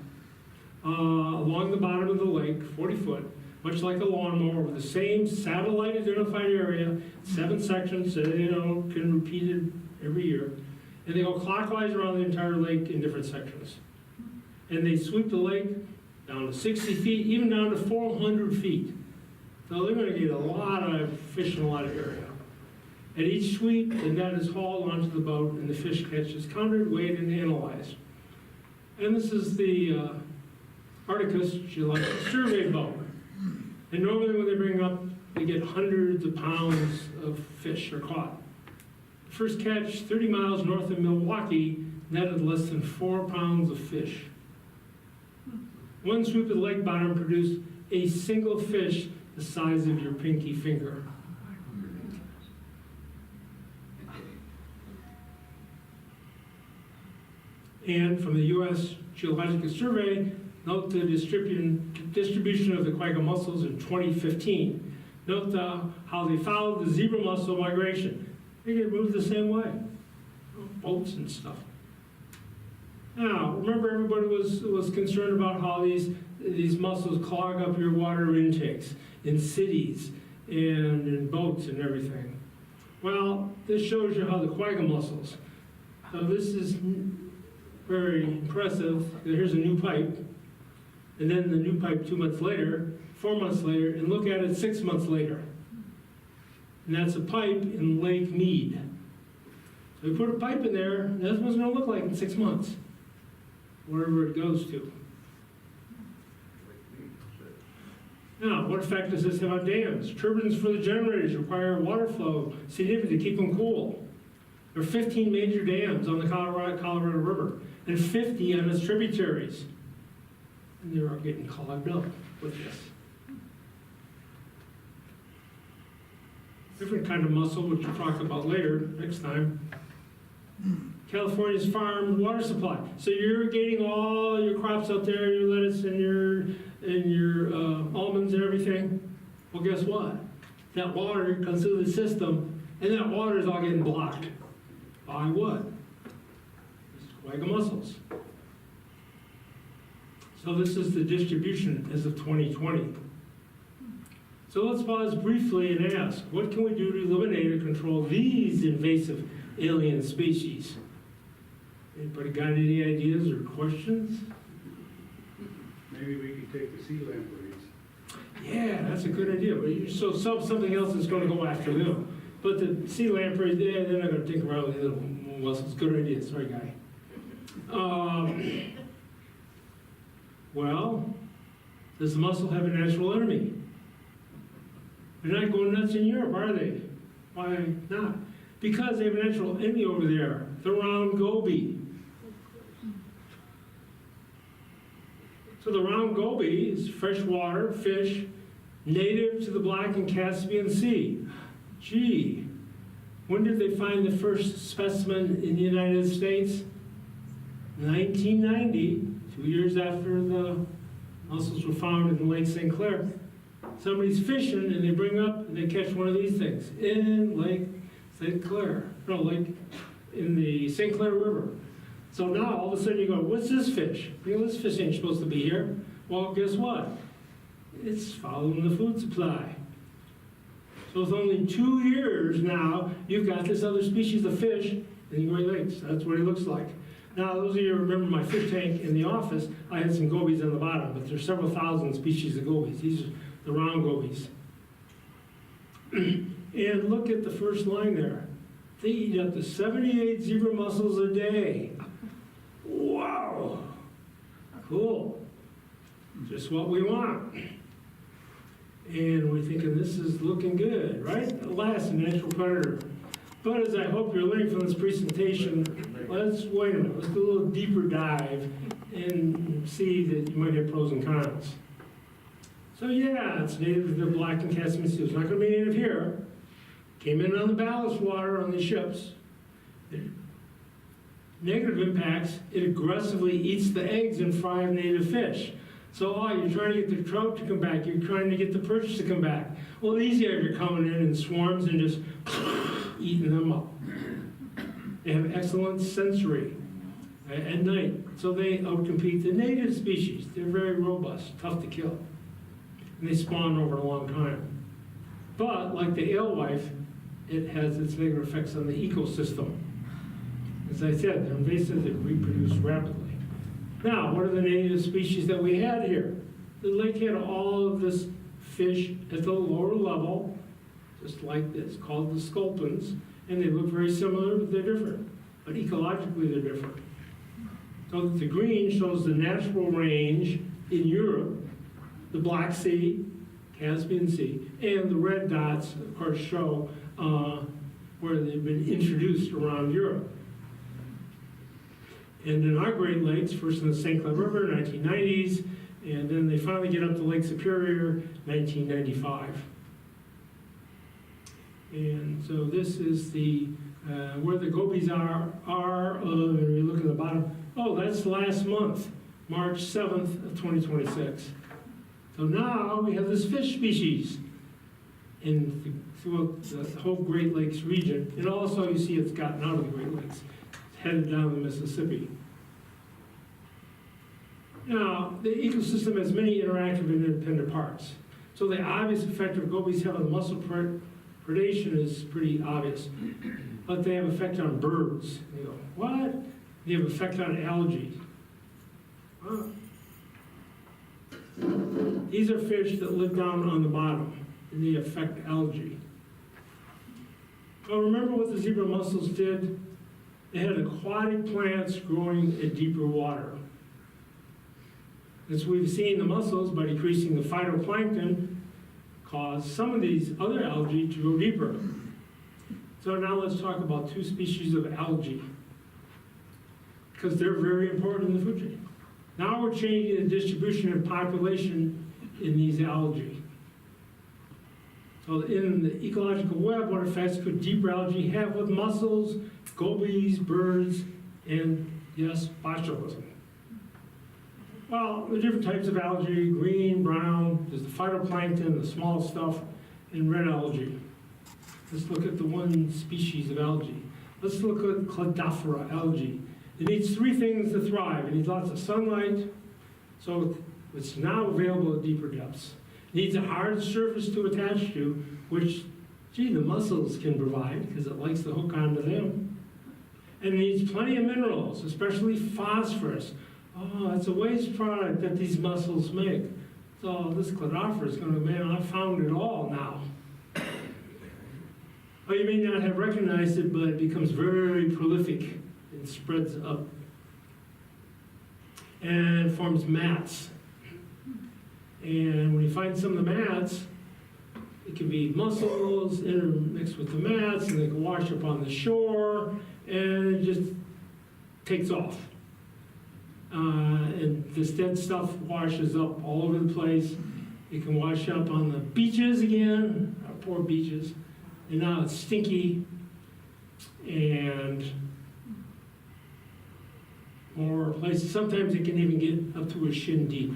along the bottom of the lake, 40 foot, much like a lawnmower, with the same satellite identified area, 7 sections that can repeat it every year. And they go clockwise around the entire lake in different sections. And they sweep the lake down to 60 feet, even down to 400 feet. So they're gonna get a lot of fish in a lot of area. At each sweep, the net is hauled onto the boat and the fish catch is counted, weighed, and analyzed. And this is the Arcticus geological survey boat. And normally when they bring up, they get hundreds of pounds of fish are caught. The first catch, 30 miles north of Milwaukee, netted less than 4 pounds of fish. One sweep of the lake bottom produced a single fish the size of your pinky finger. And from the U.S. Geological Survey, note the distribution of the quagga mussels in 2015. Note how they followed the zebra mussel migration. They get moved the same way, boats and stuff. Now, remember everybody was concerned about how these mussels clog up your water intakes in cities and in boats and everything. Well, this shows you how the quagga mussels. So this is very impressive. Here's a new pipe, and then the new pipe 2 months later, 4 months later, and look at it 6 months later. And that's a pipe in Lake Mead. So we put a pipe in there, and that's what it's going to look like in 6 months, wherever it goes to. Now, what effect does this have on dams? Turbines for the generators require water flow significant to keep them cool. There are 15 major dams on the Colorado River and 50 on its tributaries. And they're all getting clogged up with this. Different kind of mussel, which we'll talk about later, next time. California's farm water supply. So you're irrigating all your crops out there, your lettuce and your almonds and everything. Well, guess what? That water comes through the system, and that water is all getting blocked. By what? Quagga mussels. So this is the distribution as of 2020. So let's pause briefly and ask, what can we do to eliminate or control these invasive alien species? Anybody got any ideas or questions? Maybe we could take the sea lampreys. Yeah, that's a good idea. But so something else is going to go after them. But the sea lampreys, they're not going to tinker around with the little mussels. Good idea. Sorry, guy. Well, does the mussel have a natural enemy? They're not going nuts in Europe, are they? Why not? Because they have a natural enemy over there, the round goby. So the round goby is freshwater fish native to the Black and Caspian Sea. Gee, when did they find the first specimen in the United States? 1990, 2 years after the mussels were found in Lake St. Clair. Somebody's fishing and they bring up and they catch one of these things in Lake St. Clair. No, Lake in the St. Clair River. So now all of a sudden you go, what's this fish? You know, this fish ain't supposed to be here. Well, guess what? It's following the food supply. So it's only 2 years now, you've got this other species of fish in the Great Lakes. That's what it looks like. Now, those of you who remember my fish tank in the office, I had some gobies on the bottom, but there's several thousand species of gobies. These are the round gobies. And look at the first line there. They eat up to 78 zebra mussels a day. Wow. Cool. Just what we want. And we're thinking this is looking good, right? Alas, a natural predator. But as I hope you're learning from this presentation, let's wait a minute. Let's do a little deeper dive and see that you might have pros and cons. So yeah, it's native to the Black and Caspian Sea. It's not going to be native here. Came in on the ballast water on these ships. Negative impacts, it aggressively eats the eggs and fry of native fish. So you're trying to get the trout to come back, you're trying to get the perch to come back. Well, these guys are coming in swarms and just eating them up. They have excellent sensory at night, so they outcompete the native species. They're very robust, tough to kill, and they spawn over a long time. But like the alewife, it has its negative effects on the ecosystem. As I said, they're invasive, they reproduce rapidly. Now, what are the native species that we had here? The lake had all of this fish at the lower level, just like this, called the sculpins, and they look very similar, but they're different. But ecologically, they're different. So the green shows the natural range in Europe, the Black Sea, Caspian Sea, and the red dots, of course, show where they've been introduced around Europe. And in our Great Lakes, first in the St. Clair River, 1990s, and then they finally get up to Lake Superior, 1995. And so this is the where the gobies are and we look at the bottom. Oh, that's last month, March 7th of 2026. So now we have this fish species in throughout the whole Great Lakes region. And also you see it's gotten out of the Great Lakes. It's headed down the Mississippi. Now, the ecosystem has many interactive and independent parts. So the obvious effect of gobies having muscle predation is pretty obvious. But they have effect on birds. You go, what? They have effect on algae. Wow. These are fish that live down on the bottom, and they affect algae. Well, remember what the zebra mussels did? They had aquatic plants growing at deeper water. As we've seen, the mussels, by decreasing the phytoplankton, cause some of these other algae to go deeper. So now let's talk about two species of algae, because they're very important in the food chain. Now we're changing the distribution and population in these algae. So in the ecological web, what effects could deeper algae have with mussels, gobies, birds, and yes, botulism? Well, there are different types of algae, green, brown, there's the phytoplankton, the small stuff, and red algae. Let's look at the one species of algae. Let's look at Cladophora algae. It needs three things to thrive. It needs lots of sunlight, so it's now available at deeper depths. It needs a hard surface to attach to, which, gee, the mussels can provide, because it likes to hook onto them. And it needs plenty of minerals, especially phosphorus. Oh, it's a waste product that these mussels make. So this Cladophora is going to, man, I found it all now. Well, you may not have recognized it, but it becomes very prolific and spreads up and forms mats. And when you find some of the mats, it can be mussels intermixed with the mats, and they can wash up on the shore, and it just takes off. And this dead stuff washes up all over the place. It can wash up on the beaches again, our poor beaches. And now it's stinky and more places. Sometimes it can even get up to a shin deep.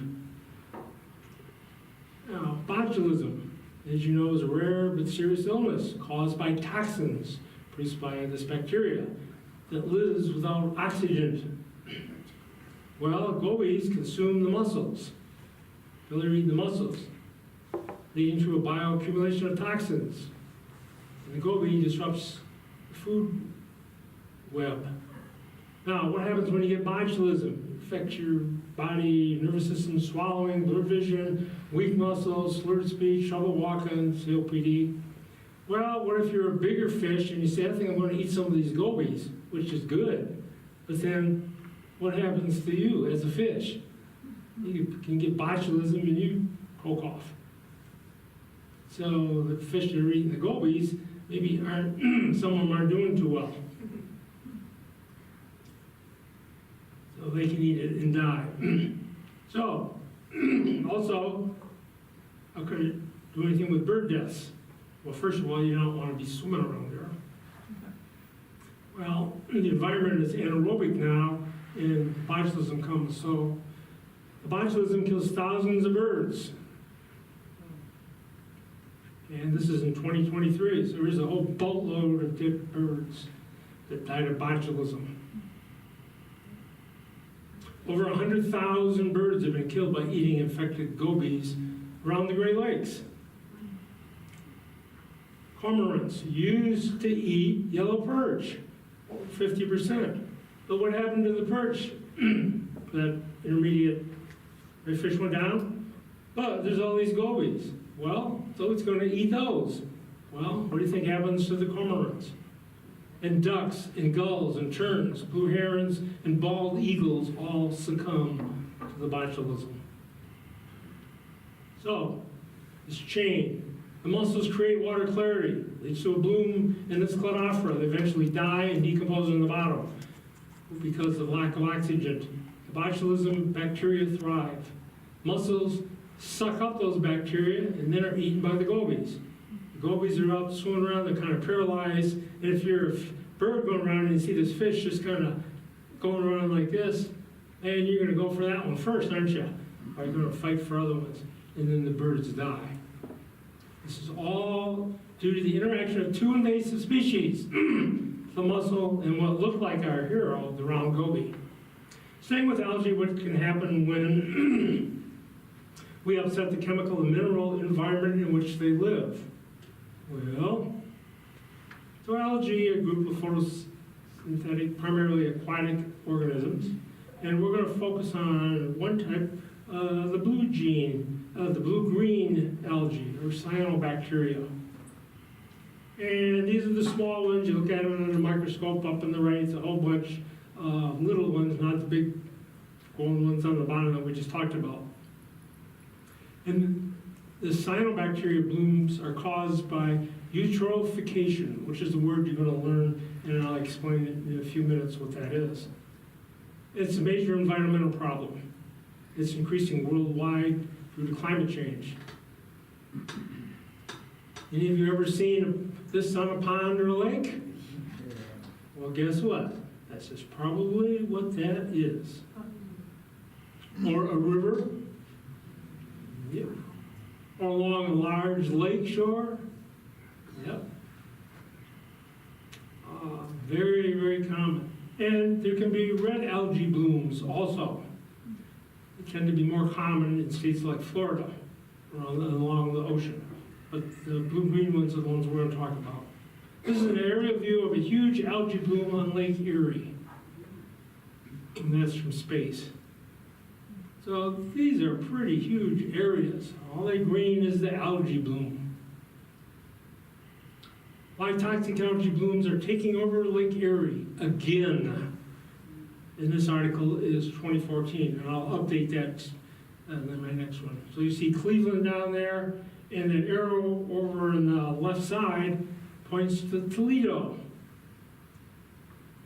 Now, botulism, as you know, is a rare but serious illness caused by toxins produced by this bacteria that lives without oxygen. Well, gobies consume the mussels. They're eating the mussels, leading to a bioaccumulation of toxins. And the goby disrupts the food web. Now, what happens when you get botulism? It affects your body, nervous system, swallowing, blurred vision, weak muscles, slurred speech, trouble walking, COPD. Well, what if you're a bigger fish and you say, I think I'm going to eat some of these gobies, which is good, but then what happens to you as a fish? You can get botulism and you croak off. So the fish that are eating the gobies maybe aren't, some of them aren't doing too well. So they can eat it and die. So, also, how could it do anything with bird deaths? Well, first of all, you don't want to be swimming around there. Well, the environment is anaerobic now, and botulism comes. So the botulism kills thousands of birds. And this is in 2023, so there's a whole boatload of dead birds that died of botulism. Over 100,000 birds have been killed by eating infected gobies around the Great Lakes. Cormorants used to eat yellow perch, 50%. But what happened to the perch? That intermediate fish went down. But there's all these gobies. Well, so it's going to eat those. Well, what do you think happens to the cormorants? And ducks, and gulls, and terns, blue herons, and bald eagles all succumb to the botulism. So, this chain, the mussels create water clarity, leads to a bloom in this cladophora. They eventually die and decompose in the bottom because of lack of oxygen. The botulism bacteria thrive. Mussels suck up those bacteria and then are eaten by the gobies. The gobies are out swimming around, they're kind of paralyzed, and if you're a bird going around and you see this fish just kind of going around like this, and you're going to go for that one first, aren't you? Or you're going to fight for other ones, and then the birds die. This is all due to the interaction of two invasive species, the mussel and what looked like our hero, the round goby. Same with algae, what can happen when we upset the chemical and mineral environment in which they live? Well, so algae, a group of photosynthetic, primarily aquatic organisms, and we're going to focus on one type, the the blue-green algae, or cyanobacteria. And these are the small ones. You look at them under the microscope up on the right, it's a whole bunch of little ones, not the big golden ones on the bottom that we just talked about. And the cyanobacteria blooms are caused by eutrophication, which is the word you're going to learn, and I'll explain it in a few minutes what that is. It's a major environmental problem. It's increasing worldwide due to climate change. Any of you ever seen this on a pond or a lake? Well, guess what? That's just probably what that is. Or a river. Yep. Or along a large lake shore. Yep. Very, very common. And there can be red algae blooms also. They tend to be more common in states like Florida, along the ocean. But the blue-green ones are the ones we're going to talk about. This is an aerial view of a huge algae bloom on Lake Erie. And that's from space. So these are pretty huge areas. All that green is the algae bloom. Why toxic algae blooms are taking over Lake Erie again. And this article is 2014, and I'll update that in my next one. So you see Cleveland down there, and that arrow over on the left side points to Toledo.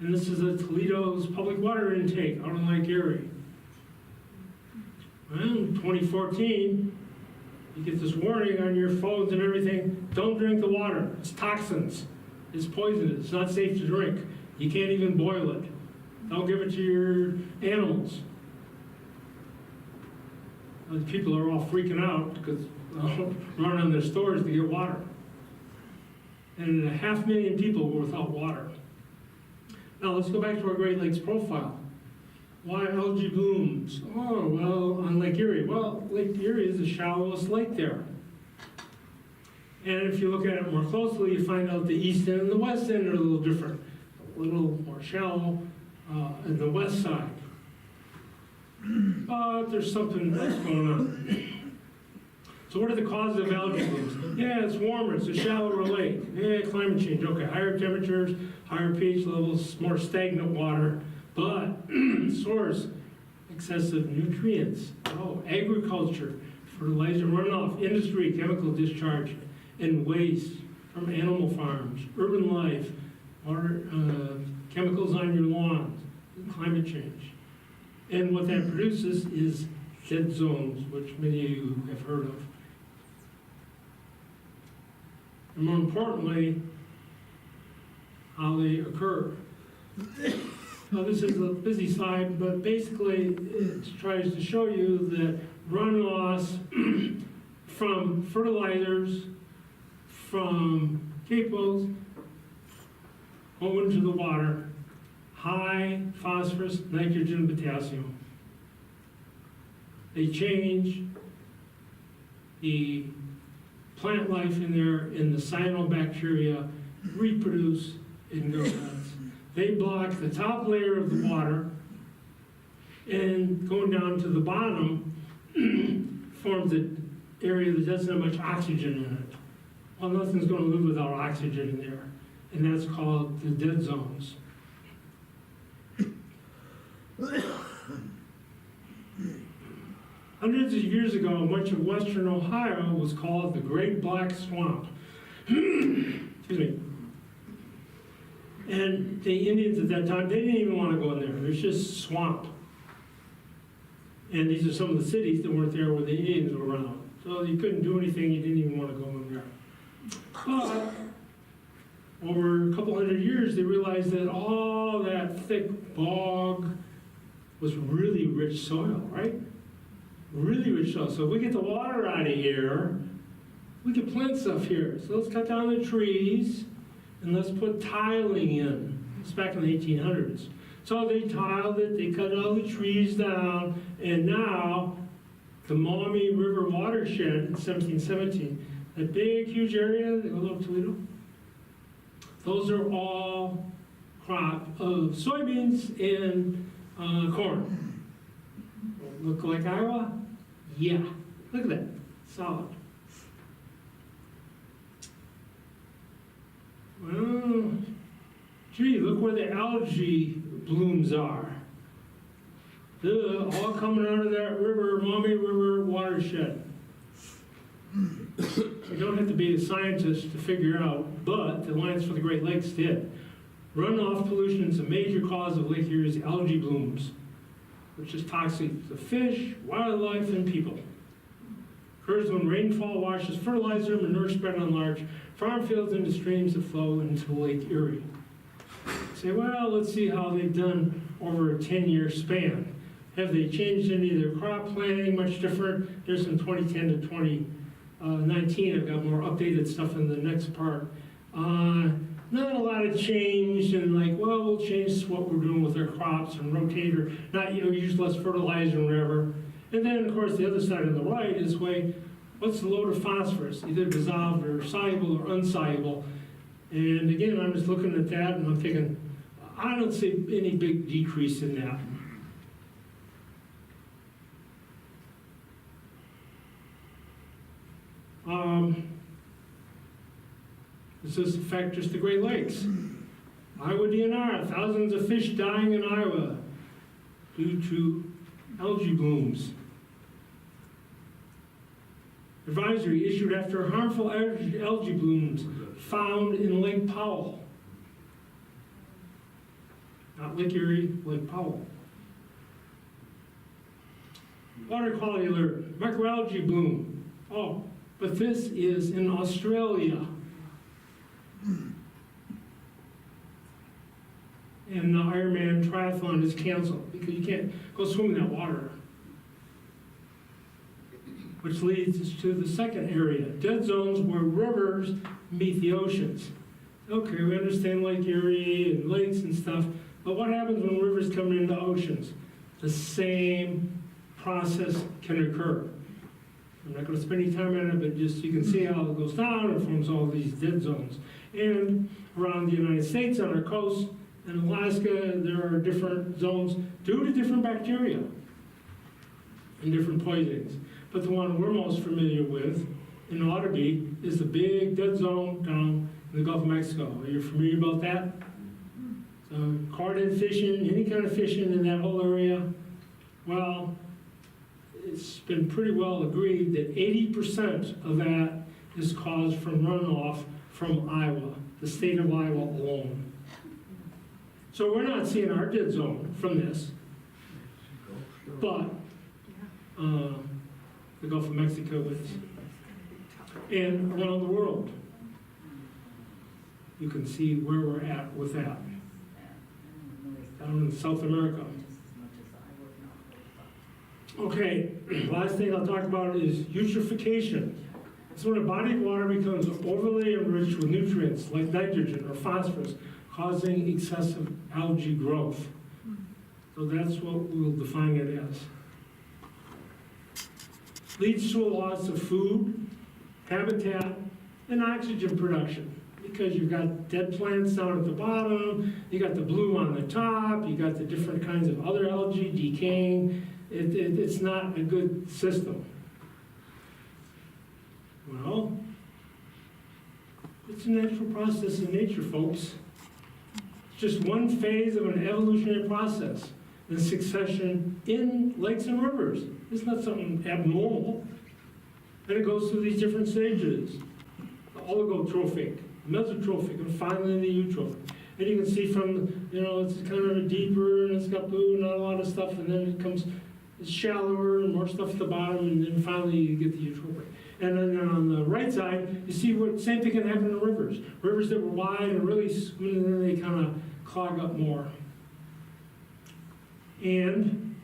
And this is Toledo's public water intake out on Lake Erie. Well, in 2014, you get this warning on your phones and everything, don't drink the water, it's toxins, it's poisonous, it's not safe to drink, you can't even boil it, don't give it to your animals. The people are all freaking out because they're running on their stores to get water. And 500,000 people were without water. Now let's go back to our Great Lakes profile. Why algae blooms? Oh, well, on Lake Erie. Well, Lake Erie is the shallowest lake there. And if you look at it more closely, you find out the east end and the west end are a little different. A little more shallow in the west side. But there's something else going on. So what are the causes of algae blooms? Yeah, it's warmer, it's a shallower lake. Yeah, climate change, okay, higher temperatures, higher pH levels, more stagnant water. But source, excessive nutrients. Oh, agriculture, fertilizer runoff, industry, chemical discharge, and waste from animal farms, urban life, water, chemicals on your lawns, climate change. And what that produces is dead zones, which many of you have heard of. And more importantly, how they occur. Now, this is a busy slide, but basically it tries to show you that run loss from fertilizers, from capos, go into the water, high phosphorus, nitrogen, potassium. They change the plant life in there, and the cyanobacteria reproduce and go nuts. They block the top layer of the water, and going down to the bottom forms area that doesn't have much oxygen in it. Well, nothing's going to live without oxygen in there, and that's called the dead zones. Hundreds of years ago, much of western Ohio was called the Great Black Swamp. Excuse me. And the Indians at that time, they didn't even want to go in there. It was just swamp. And these are some of the cities that weren't there where the Indians were around. So you couldn't do anything, you didn't even want to go in there. But over a couple hundred years, they realized that all that thick bog was really rich soil, right? Really rich soil. So if we get the water out of here, we can plant stuff here. So let's cut down the trees and let's put tiling in. It's back in the 1800s. So they tiled it, they cut all the trees down, and now the Maumee River watershed in 1717, that big, huge area, they go up Toledo, those are all crop of soybeans and corn. Look like Iowa? Yeah. Look at that. Solid. Well, gee, look where the algae blooms are. All coming out of that river, Maumee River watershed. You don't have to be a scientist to figure out, but the Alliance for the Great Lakes did. Runoff pollution is a major cause of Lake Erie's algae blooms, which is toxic to fish, wildlife, and people. Occurs when rainfall washes fertilizer, manure spread on large farm fields into streams that flow into Lake Erie. Say, well, let's see how they've done over a 10-year span. Have they changed any of their crop planting much different? There's some 2010 to 2019. I've got more updated stuff in the next part. Not a lot of change, and like, well, we'll change what we're doing with our crops and rotate or not, use less fertilizer and whatever. And then, of course, the other side on the right is, what's the load of phosphorus, either dissolved or soluble or unsoluble? And again, I'm just looking at that and I'm thinking, I don't see any big decrease in that. Does this affect just the Great Lakes? Iowa DNR, thousands of fish dying in Iowa due to algae blooms. Advisory issued after harmful algae blooms found in Lake Powell. Not Lake Erie, Lake Powell. Water quality alert, microalgae bloom. Oh, but this is in Australia. And the Ironman triathlon is canceled because you can't go swim in that water. Which leads us to the second area, dead zones where rivers meet the oceans. Okay, we understand Lake Erie and lakes and stuff, but what happens when rivers come into oceans? The same process can occur. I'm not going to spend any time on it, but just you can see how it goes down and forms all these dead zones. And around the United States, on our coast, in Alaska, there are different zones due to different bacteria and different poisonings. But the one we're most familiar with in Otterby is the big dead zone down in the Gulf of Mexico. Are you familiar about that? So corded fishing, any kind of fishing in that whole area, well, it's been pretty well agreed that 80% of that is caused from runoff from Iowa, the state of Iowa alone. So we're not seeing our dead zone from this, but the Gulf of Mexico is. And around the world, you can see where we're at with that. Down in South America. Okay, last thing I'll talk about is eutrophication. It's when a body of water becomes overly enriched with nutrients like nitrogen or phosphorus, causing excessive algae growth. So that's what we'll define it as. Leads to a loss of food, habitat, and oxygen production because you've got dead plants down at the bottom, you got the bloom on the top, you got the different kinds of other algae decaying. It's not a good system. Well, it's a natural process in nature, folks. It's just one phase of an evolutionary process in succession in lakes and rivers. It's not something abnormal. And it goes through these different stages. The oligotrophic, mesotrophic, and finally the eutrophic. And you can see from, it's kind of deeper, and it's got blue, not a lot of stuff, and then it comes, it's shallower, and more stuff at the bottom, and then finally you get the eutrophic. And then on the right side, you see what same thing can happen in rivers. Rivers that were wide and really smooth, and then they kind of clog up more. And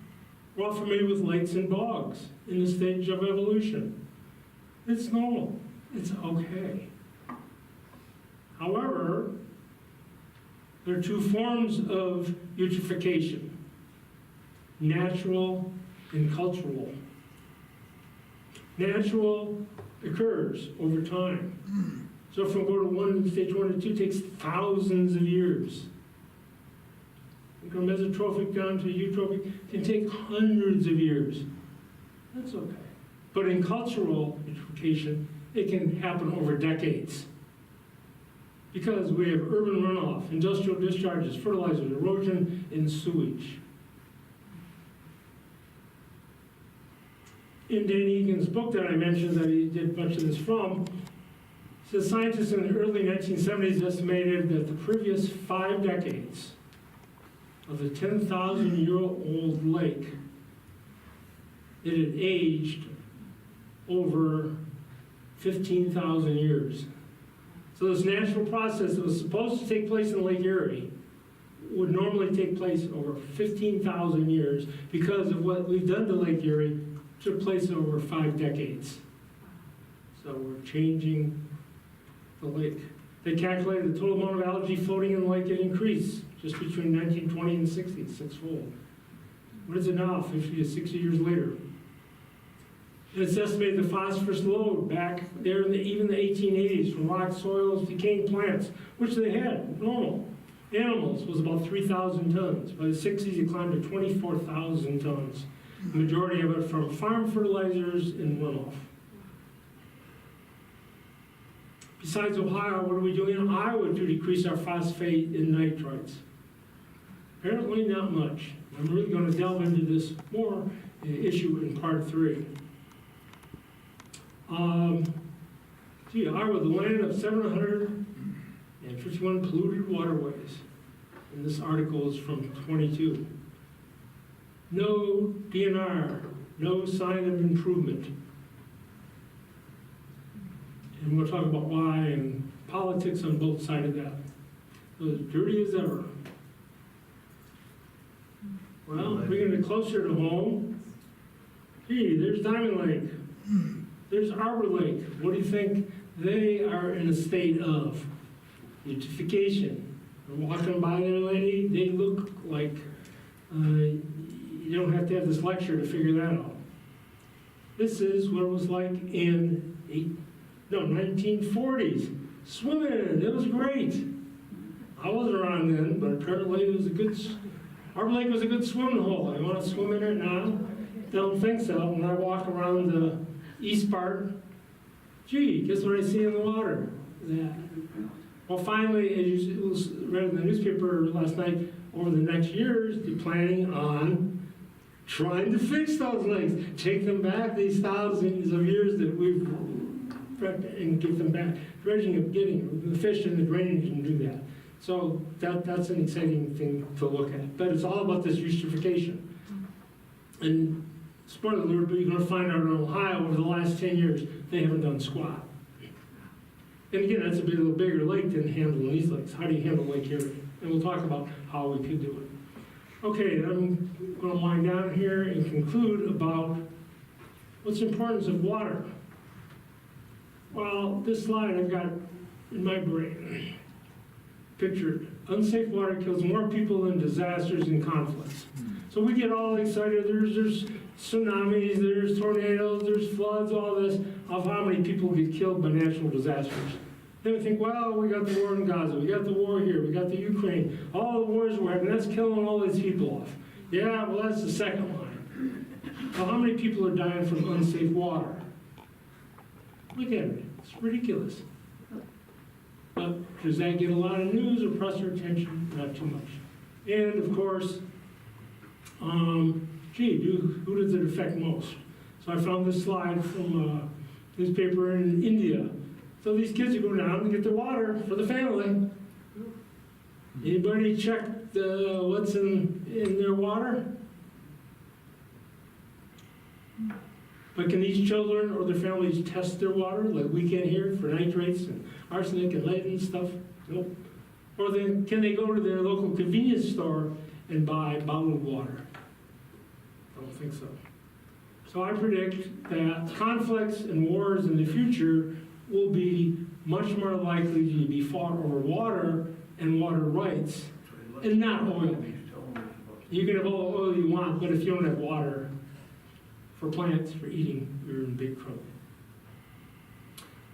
we're all familiar with lakes and bogs in the stage of evolution. It's normal. It's okay. However, there are two forms of eutrophication: natural and cultural. Natural occurs over time. So from stage 1 to 2 takes thousands of years. From mesotrophic down to eutrophic can take hundreds of years. That's okay. But in cultural eutrophication, it can happen over decades. Because we have urban runoff, industrial discharges, fertilizers, erosion, and sewage. In Dan Egan's book that I mentioned that he did much of this from, says scientists in the early 1970s estimated that the previous 5 decades of the 10,000-year-old lake, it had aged over 15,000 years. So this natural process that was supposed to take place in Lake Erie would normally take place over 15,000 years because of what we've done to Lake Erie took place over 5 decades. So we're changing the lake. They calculated the total amount of algae floating in the lake had increased just between 1920 and 60, 6-fold. What is it now, 50 to 60 years later? And it's estimated the phosphorus load back there in even the 1880s from rock soils, decaying plants, which they had, normal. Animals was about 3,000 tons. By the 60s, it climbed to 24,000 tons. The majority of it from farm fertilizers and runoff. Besides Ohio, what are we doing in Iowa to decrease our phosphate and nitrites? Apparently not much. I'm really going to delve into this more issue in part 3. Iowa, the land of 751 polluted waterways. And this article is from 22. No DNR, no sign of improvement. And we'll talk about why and politics on both sides of that. So as dirty as ever. Well, bringing it closer to home. Gee, there's Diamond Lake. There's Arbor Lake. What do you think they are in a state of? Eutrophication. We're walking by there, lady. They look like you don't have to have this lecture to figure that out. This is what it was like in 1940s. Swimming, it was great. I wasn't around then, but apparently it was Arbor Lake was a good swimming hole. You want to swim in it now? Don't think so. When I walk around the east part, gee, guess what I see in the water? That. Well, finally, as you read in the newspaper last night, over the next years, they're planning on trying to fix those lakes, take them back these thousands of years that we've and give them back. Dredging of getting the fish and the drainage and do that. So that's an exciting thing to look at. But it's all about this eutrophication. And spoiler alert, but you're going to find out in Ohio over the last 10 years, they haven't done squat. And again, that's a little bigger lake than handling these lakes. How do you handle Lake Erie? And we'll talk about how we could do it. Okay, I'm going to wind down here and conclude about what's the importance of water. Well, this slide I've got in my brain. Pictured, unsafe water kills more people than disasters and conflicts. So we get all excited, there's tsunamis, there's tornadoes, there's floods, all this, of how many people get killed by natural disasters. Then we think, well, we got the war in Gaza, we got the war here, we got the Ukraine, all the wars we're having, that's killing all these people off. Yeah, well, that's the second line. Well, how many people are dying from unsafe water? Look at it, it's ridiculous. But does that get a lot of news or press or attention? Not too much. And of course, who does it affect most? So I found this slide from a newspaper in India. So these kids go down and get their water for the family. Anybody check what's in their water? But can these children or their families test their water like we can here for nitrates and arsenic and lead and stuff? Nope. Or then can they go to their local convenience store and buy bottled water? Don't think so. So I predict that conflicts and wars in the future will be much more likely to be fought over water and water rights and not oil. You can have all the oil you want, but if you don't have water for plants, for eating, you're in big trouble.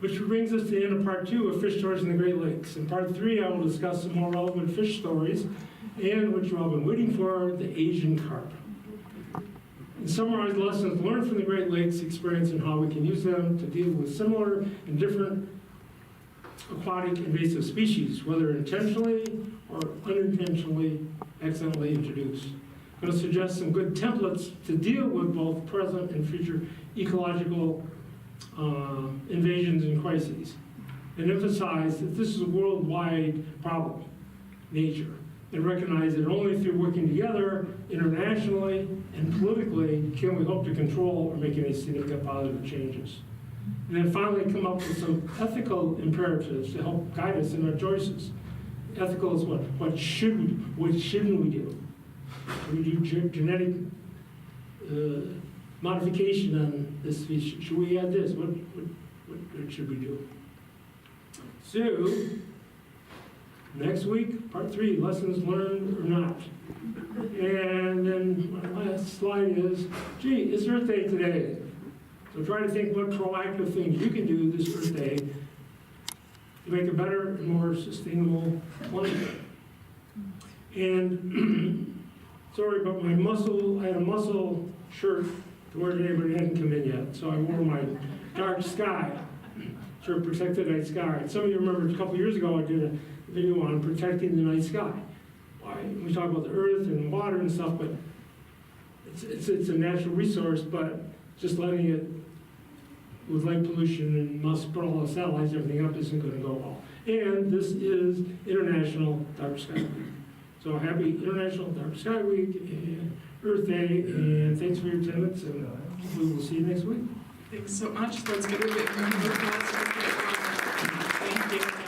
Which brings us to the end of part 2 of fish stories in the Great Lakes. In part 3, I will discuss some more relevant fish stories and what you've all been waiting for, the Asian carp. And summarize lessons learned from the Great Lakes experience and how we can use them to deal with similar and different aquatic invasive species, whether intentionally or unintentionally accidentally introduced. I'm going to suggest some good templates to deal with both present and future ecological invasions and crises, and emphasize that this is a worldwide problem, nature, and recognize that only through working together internationally and politically can we hope to control or make any significant positive changes. And then finally come up with some ethical imperatives to help guide us in our choices. Ethical is what? What shouldn't we do? Should we do genetic modification on this species? Should we add this? What should we do? So, next week, part 3, lessons learned or not. And then my last slide is, it's Earth Day today. So try to think what proactive things you can do this Earth Day to make a better and more sustainable planet. And sorry, but I had a muscle shirt to wear today, but it hadn't come in yet. So I wore my dark sky shirt, protect the night sky. Some of you remember a couple years ago I did a video on protecting the night sky. We talk about the earth and water and stuff, but it's a natural resource, but just letting it, with light pollution and must put all the satellites and everything up, isn't going to go well. And this is International Dark Sky Week. So happy International Dark Sky Week and Earth Day, and thanks for your attendance, and we will see you next week. Thanks so much. Let's give a big round of applause for Thank you.